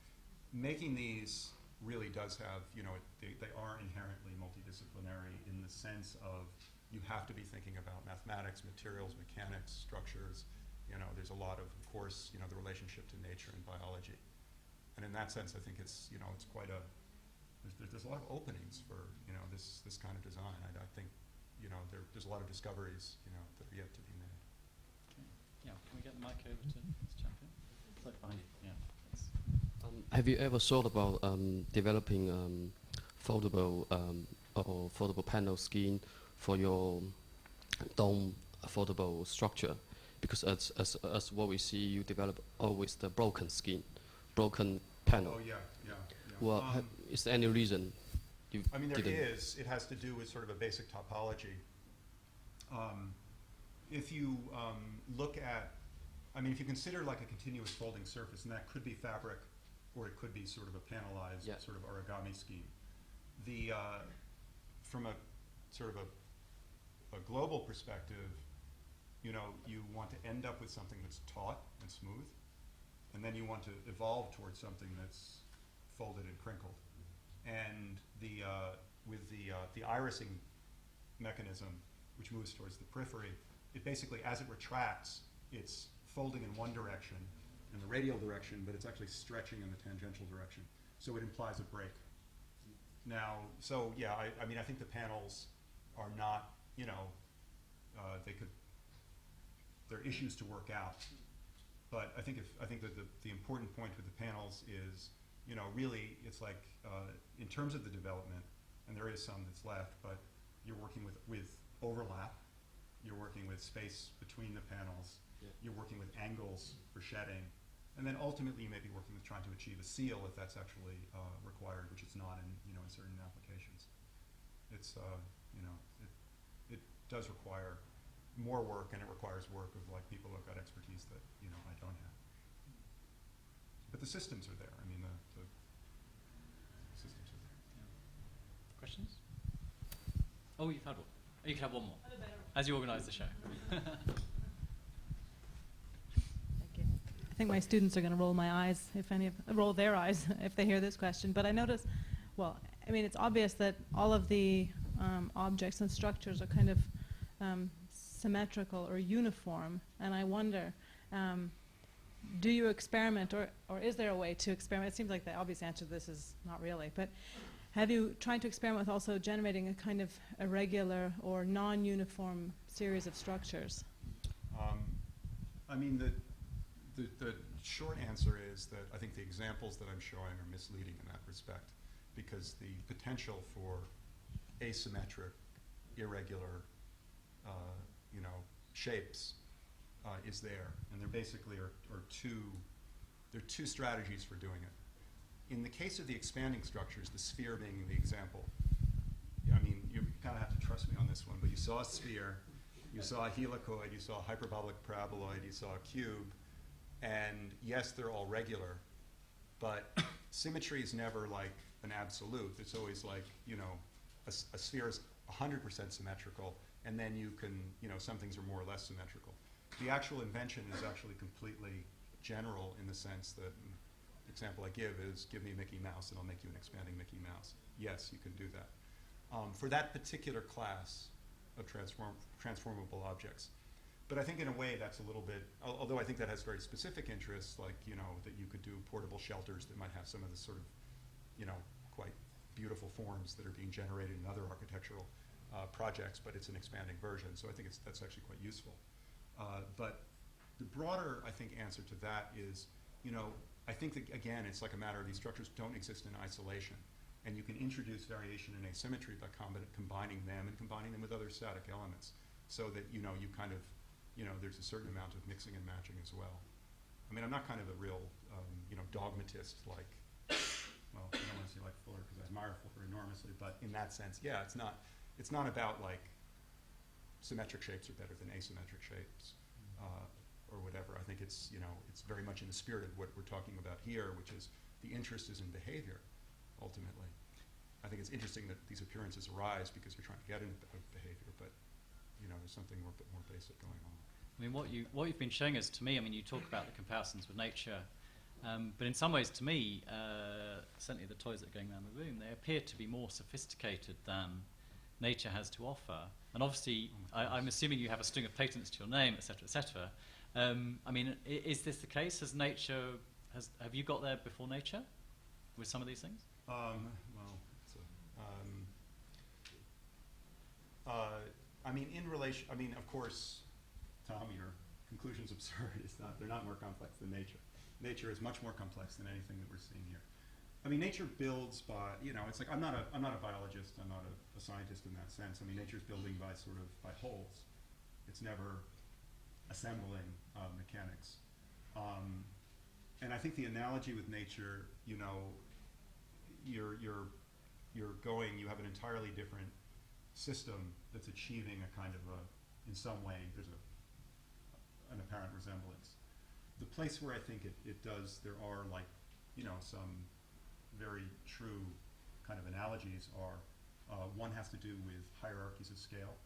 making these really does have, they are inherently multidisciplinary in the sense of you have to be thinking about mathematics, materials, mechanics, structures. There's a lot of course, the relationship to nature and biology. And in that sense, I think it's, it's quite there's a lot of openings for, this kind of design. I think, there's a lot of discoveries, that are yet to be made. Okay. Yeah. Can we get the mic over to this champion? Right behind you. Yeah. Thanks. Have you ever thought about developing foldable or foldable panel scheme for your dome foldable structure? Because as what we see, you develop always the broken scheme, broken panel. Oh yeah. Well, is there any reason you there didn't? is. It has to do with sort of a basic topology. If you look at, if you consider like a continuous folding surface, and that could be fabric, or it could be sort of a panelized sort of origami scheme. From a sort of a global perspective, you want to end up with something that's taut and smooth, and then you want to evolve towards something that's folded and crinkled. And with the irising mechanism, which moves towards the periphery, it basically, as it retracts, it's folding in one direction, in the radial direction, but it's actually stretching in the tangential direction. So it implies a break. Now, so yeah, I think the panels are not, there are issues to work out. But I think that the important point with the panels is, really it's like, in terms of the development, and there is some that's left, but you're working with overlap, you're working with space between the panels, you're working with angles for shedding, and then ultimately you may be working with trying to achieve a seal if that's actually required, which it's not in certain applications. It's it does require more work, and it requires work of like people who've got expertise that I don't have. But the systems are there. I mean, the systems are there. Questions? Oh, you've had one. Oh, you can have one more as you organise the show. Thank you. I think my students are going to roll their eyes if they hear this question. But I notice, well, I mean, it's obvious that all of the objects and structures are kind of symmetrical or uniform. And I wonder, do you experiment, or is there a way to experiment? It seems like the obvious answer to this is not really. But have you tried to experiment with also generating a kind of irregular or non-uniform series of structures? I mean, the short answer is that I think the examples that I'm showing are misleading in that respect, because the potential for asymmetric, irregular, shapes is there, and there basically are two strategies for doing it. In the case of the expanding structures, the sphere being the example, I mean, you kind of have to trust me on this one, but you saw a sphere, you saw a helicoid, you saw a hyperbolic paraboloid, you saw a cube, and yes, they're all regular, but symmetry is never like an absolute. It's always like, a sphere is 100% symmetrical, and then you can, some things are more or less symmetrical. The actual invention is actually completely general in the sense that the example I give is, give me Mickey Mouse and I'll make you an expanding Mickey Mouse. Yes, you can do that. For that particular class of transformable objects. But I think in a way that's a little bit, although I think that has very specific interests, like, that you could do portable shelters that might have some of the sort of, quite beautiful forms that are being generated in other architectural projects, but it's an expanding version, so I think that's actually quite useful. But the broader, I think, answer to that is, I think that, again, it's like a matter of these structures don't exist in isolation, and you can introduce variation and asymmetry by combining them and combining them with other static elements, so that, you kind of, there's a certain amount of mixing and matching as well. I mean, I'm not kind of a real, dogmatist like, well, I don't want to say like Fuller, because I admire Fuller enormously, but in that sense, yeah, it's not about like symmetric shapes are better than asymmetric shapes, or whatever. I think it's, it's very much in the spirit of what we're talking about here, which is the interest is in behavior, ultimately. I think it's interesting that these appearances arise because you're trying to get into behavior, but, there's something a bit more basic going on. I mean, what you've been showing us, to me, I mean, you talk about the comparisons with nature, but in some ways, to me, certainly the toys that are going around the room, they appear to be more sophisticated than nature has to offer. And obviously, I'm assuming you have a string of patents to your name, et cetera, et cetera. I mean, is this the case? Have you got there before nature with some of these things? I mean, in relation, I mean, of course, Tom, your conclusion's absurd. They're not more complex than nature. Nature is much more complex than anything that we're seeing here. I mean, nature builds by, it's like, I'm not a biologist, I'm not a scientist in that sense. I mean, nature's building by by holes. It's never assembling mechanics. And I think the analogy with nature, you have an entirely different system that's achieving a kind of in some way, there's an apparent resemblance. The place where I think there are like, some very true kind of analogies are, one has to do with hierarchies of scale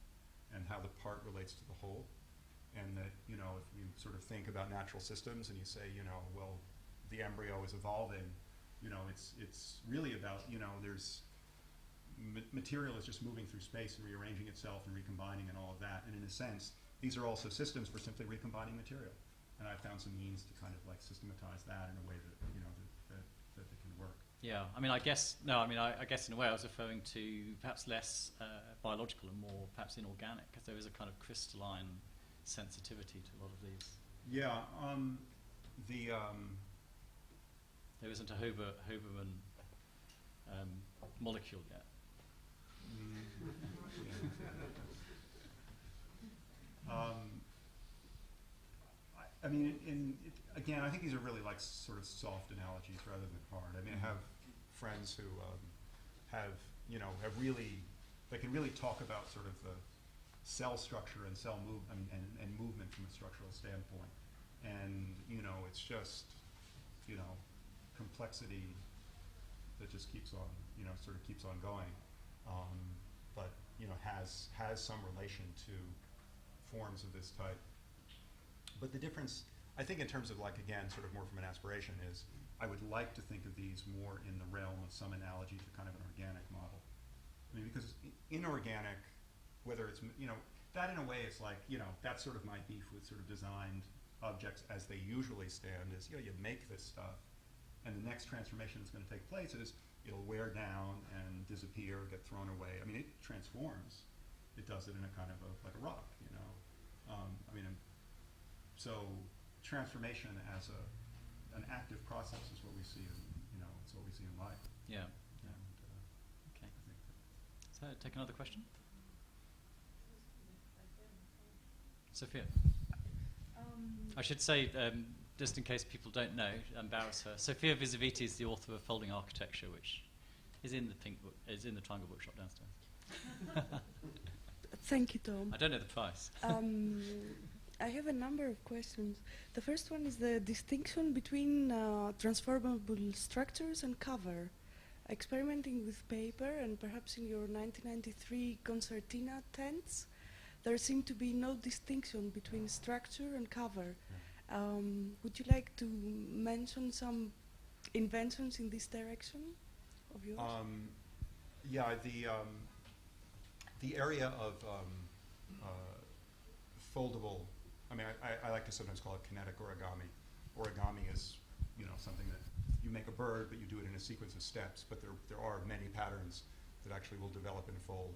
and how the part relates to the whole. And that, if you sort of think about natural systems and you say, well, the embryo is evolving, it's really about, there's material is just moving through space and rearranging itself and recombining and all of that. And in a sense, these are also systems for simply recombining material. And I found some means to kind of like systematize that in a way that, that it can work. Yeah, I mean, I guess in a way I was referring to perhaps less biological and more perhaps inorganic, because there is a kind of crystalline sensitivity to a lot of these. Yeah, there isn't a Hoberman molecule yet. I mean, again, I think these are really like sort of soft analogies rather than hard. I mean, I have friends who have really they can really talk about sort of the cell structure and cell and movement from a structural standpoint. And, you know, it's just, you know, complexity that just keeps on, you know, sort of keeps on going. But, you know, has some relation to forms of this type. But the difference, I think, in terms of, like, again, sort of more from an aspiration, is I would like to think of these more in the realm of some analogy to kind of an organic model. I mean, because inorganic, whether it's, you know, that in a way is like, you know, that's sort of my beef with sort of designed objects as they usually stand, is, you know, you make this stuff, and the next transformation that's going to take place is it'll wear down and disappear, get thrown away. I mean, it transforms. It does it in a kind of like a rock, you know. I mean, so transformation as an active process is what we see in, you know, it's what we see in life. Yeah. And, Okay. I think So take another question. Sophia. I should say, just in case people don't know, embarrass her. Sophia Visaviti is the author of Folding Architecture, which is in the pink book, is in the Triangle Bookshop downstairs. Thank you, Tom. I don't know the price. I have a number of questions. The first one is the distinction between transformable structures and cover. Experimenting with paper, and perhaps in your 1993 concertina tents, there seemed to be no distinction between structure and cover. Would you like to mention some inventions in this direction of yours? yeah, the area of foldable, I mean, I like to sometimes call it kinetic origami. Origami is, you know, something that you make a bird, but you do it in a sequence of steps, but there are many patterns that actually will develop and fold.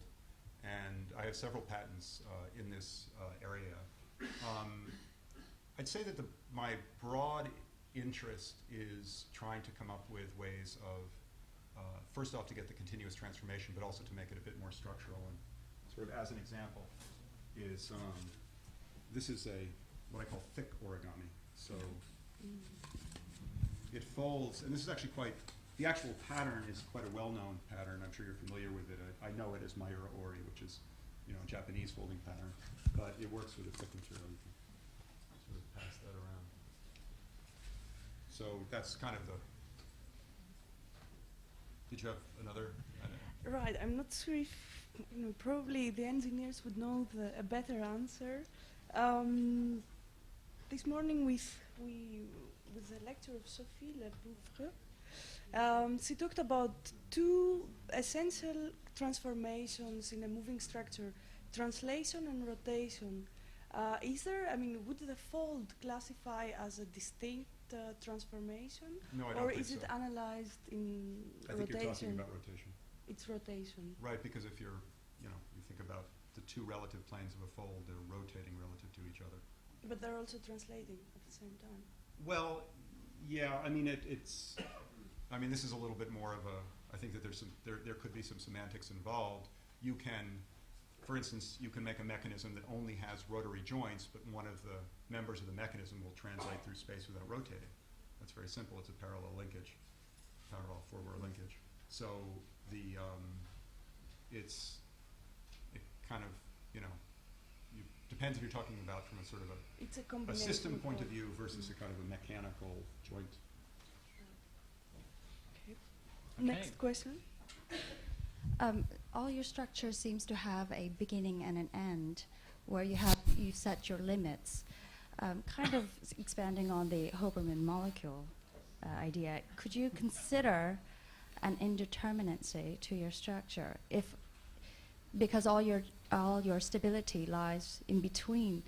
And I have several patents in this area. I'd say that my broad interest is trying to come up with ways of, first off, to get the continuous transformation, but also to make it a bit more structural. And sort of as an example is, this is what I call thick origami. So it folds, and this is actually quite, the actual pattern is quite a well-known pattern. I'm sure you're familiar with it. I know it as Mayura Ori, which is, you know, a Japanese folding pattern, but it works with a thick material. You can sort of pass that around. So that's kind of the, did you have another? Right, I'm not sure if, you know, probably the engineers would know a better answer. This morning with the lecture of Sophie Lebouvre, she talked about two essential transformations in a moving structure, translation and rotation. Is there, I mean, would the fold classify as a distinct transformation? No, I don't or think is so. it analyzed in I rotation? think you're talking about rotation. It's rotation. Right, because if you're, you know, you think about the two relative planes of a fold, they're rotating relative to each other. But they're also translating at the same time. Well, yeah, I mean, it's, I mean, this is a little bit more of a, I think that there could be some semantics involved. You can, for instance, you can make a mechanism that only has rotary joints, but one of the members of the mechanism will translate through space without rotating. That's very simple. It's a parallel linkage, parallel forward linkage. So the, it kind of, you know, depends if you're talking about from a sort of It's a a combination system of point of both. view versus a kind of a mechanical joint. Okay. Okay. Next question. All your structure seems to have a beginning and an end, where you set your limits. Kind of expanding on the Hoberman molecule idea, could you consider an indeterminacy to your structure, because all your stability lies in between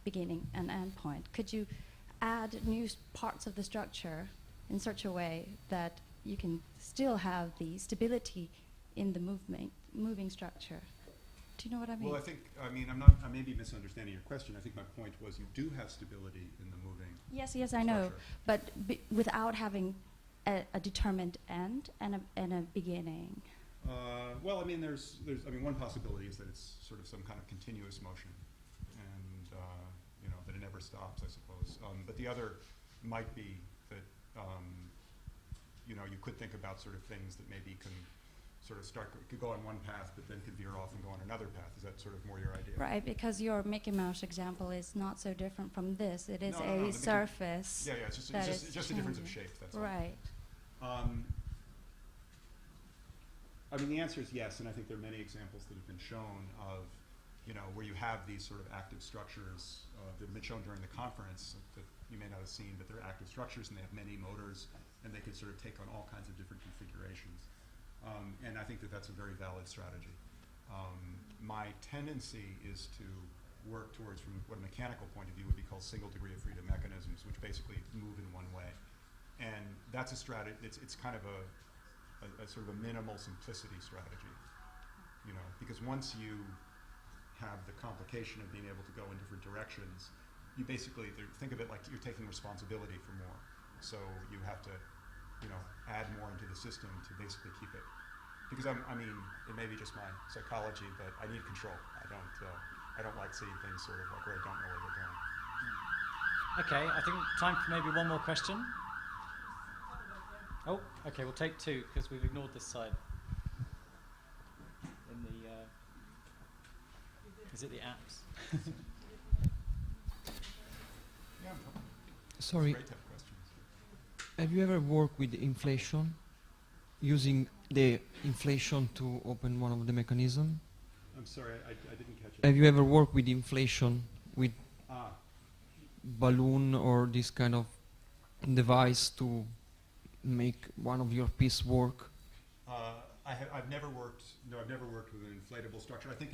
beginning and end point? Could you add new parts of the structure in such a way that you can still have the stability in the moving structure? Do you know what I mean? Well, I may be misunderstanding your question. I think my point was you do have stability in the moving Yes, I know, structure. but without having a determined end and a beginning. Well, I mean, there's, I mean, one possibility is that it's sort of some kind of continuous motion, and you know, that it never stops, I suppose. But the other might be that, you know, you could think about sort of things that maybe can sort of could go on one path, but then could veer off and go on another path. Is that sort of more your idea? Right, because your Mickey Mouse example is not so different from this. It is No, a surface. Yeah, it's just a difference of shape. That's all. Right. I mean, the answer is yes, and I think there are many examples that have been shown of, where you have these sort of active structures that have been shown during the conference that you may not have seen, but they're active structures and they have many motors, and they can sort of take on all kinds of different configurations. And I think that that's a very valid strategy. My tendency is to work towards, from what a mechanical point of view would be called single degree of freedom mechanisms, which basically move in one way. And that's a strategy, it's kind of a sort of a minimal simplicity strategy, because once you have the complication of being able to go in different directions, you basically think of it like you're taking responsibility for more. So you have to, add more into the system to basically keep it. Because I mean, it may be just my psychology, but I need control. I don't like seeing things sort of like where I don't know where they're going. Okay, I think time for maybe one more question. Oh, okay, we'll take two because we've ignored this side. In the, is it the apps? Yeah, Sorry, it's great to have questions. have you ever worked with inflation, using the inflation to open one of the mechanisms? I'm sorry, I didn't catch it. Have you ever worked with inflation, with balloon or this kind of device to make one of your piece work? I've never worked with an inflatable structure. I think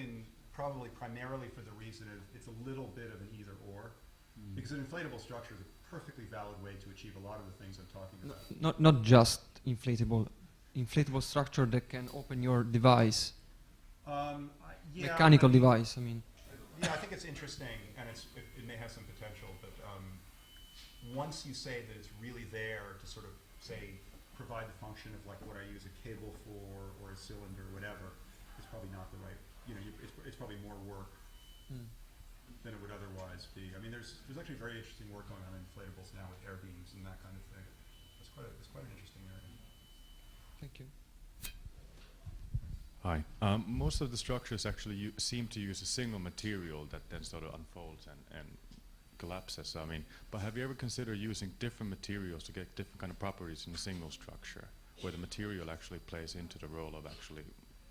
probably primarily for the reason of it's a little bit of an either or, because an inflatable structure is a perfectly valid way to achieve a lot of the things I'm talking about. Not just inflatable structure that can open your device, Yeah, mechanical device. I mean, yeah, I think it's interesting, and it may have some potential, but once you say that it's really there to sort of say provide the function of like what I use a cable for or a cylinder or whatever, it's probably not the right. It's probably more work than it would otherwise be. I mean, there's actually very interesting work going on in inflatables now with air beams and that kind of thing. It's quite an interesting area. thank you. Hi. Most of the structures actually seem to use a single material that then sort of unfolds and collapses. I mean, but have you ever considered using different materials to get different kind of properties in a single structure, where the material actually plays into the role of actually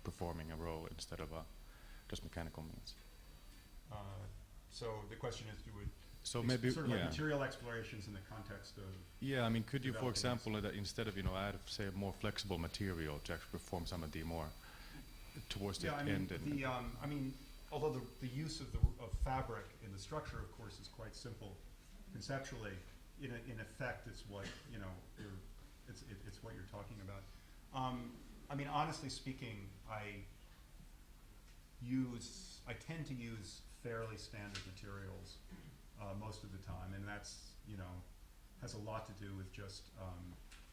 performing a role instead of just mechanical means? So the question is, so maybe sort of like material explorations in the context of. Yeah, I mean, could you, for example, that instead of add say a more flexible material to actually perform some of the more towards the end? I mean, although the use of fabric in the structure, of course, is quite simple conceptually. In effect, it's what it's what you're talking about. I mean, honestly speaking, I tend to use fairly standard materials most of the time, and that's has a lot to do with just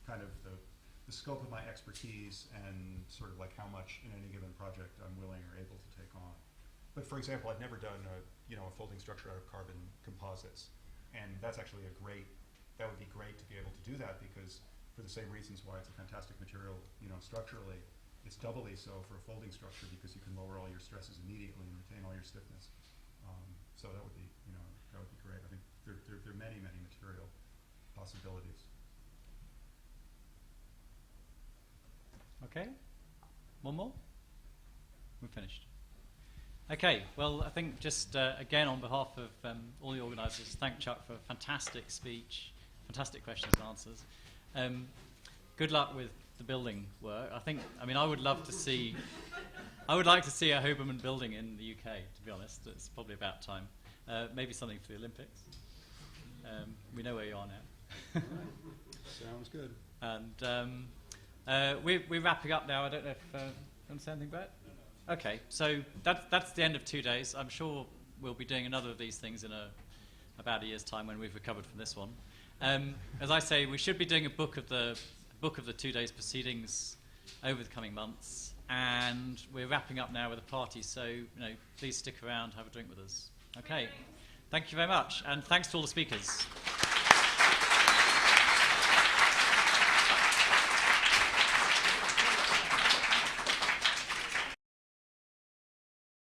kind of the scope of my expertise and sort of like how much in any given project I'm willing or able to take on. But for example, I've never done a folding structure out of carbon composites, and that's actually that would be great to be able to do that, because for the same reasons why it's a fantastic material, structurally, it's doubly so for a folding structure because you can lower all your stresses immediately and retain all your stiffness. So that would be great. I think there are many material possibilities. Okay, one more? We're finished. Okay, well, I think just again on behalf of all the organisers, thank Chuck for a fantastic speech, fantastic questions and answers. Good luck with the building work. I would love to see, I would like to see a Hoberman building in the UK, to be honest. It's probably about time. Maybe something for the Olympics. We know where you are now. Sounds good. And we're wrapping up now. I don't know if you want to say anything about it? Okay, so that's the end of 2 days. I'm sure we'll be doing another of these things in about a year's time when we've recovered from this one. As I say, we should be doing a book of the 2 days proceedings over the coming months, and we're wrapping up now with a party. So please stick around, have a drink with us. Okay, thank you very much, and thanks to all the speakers.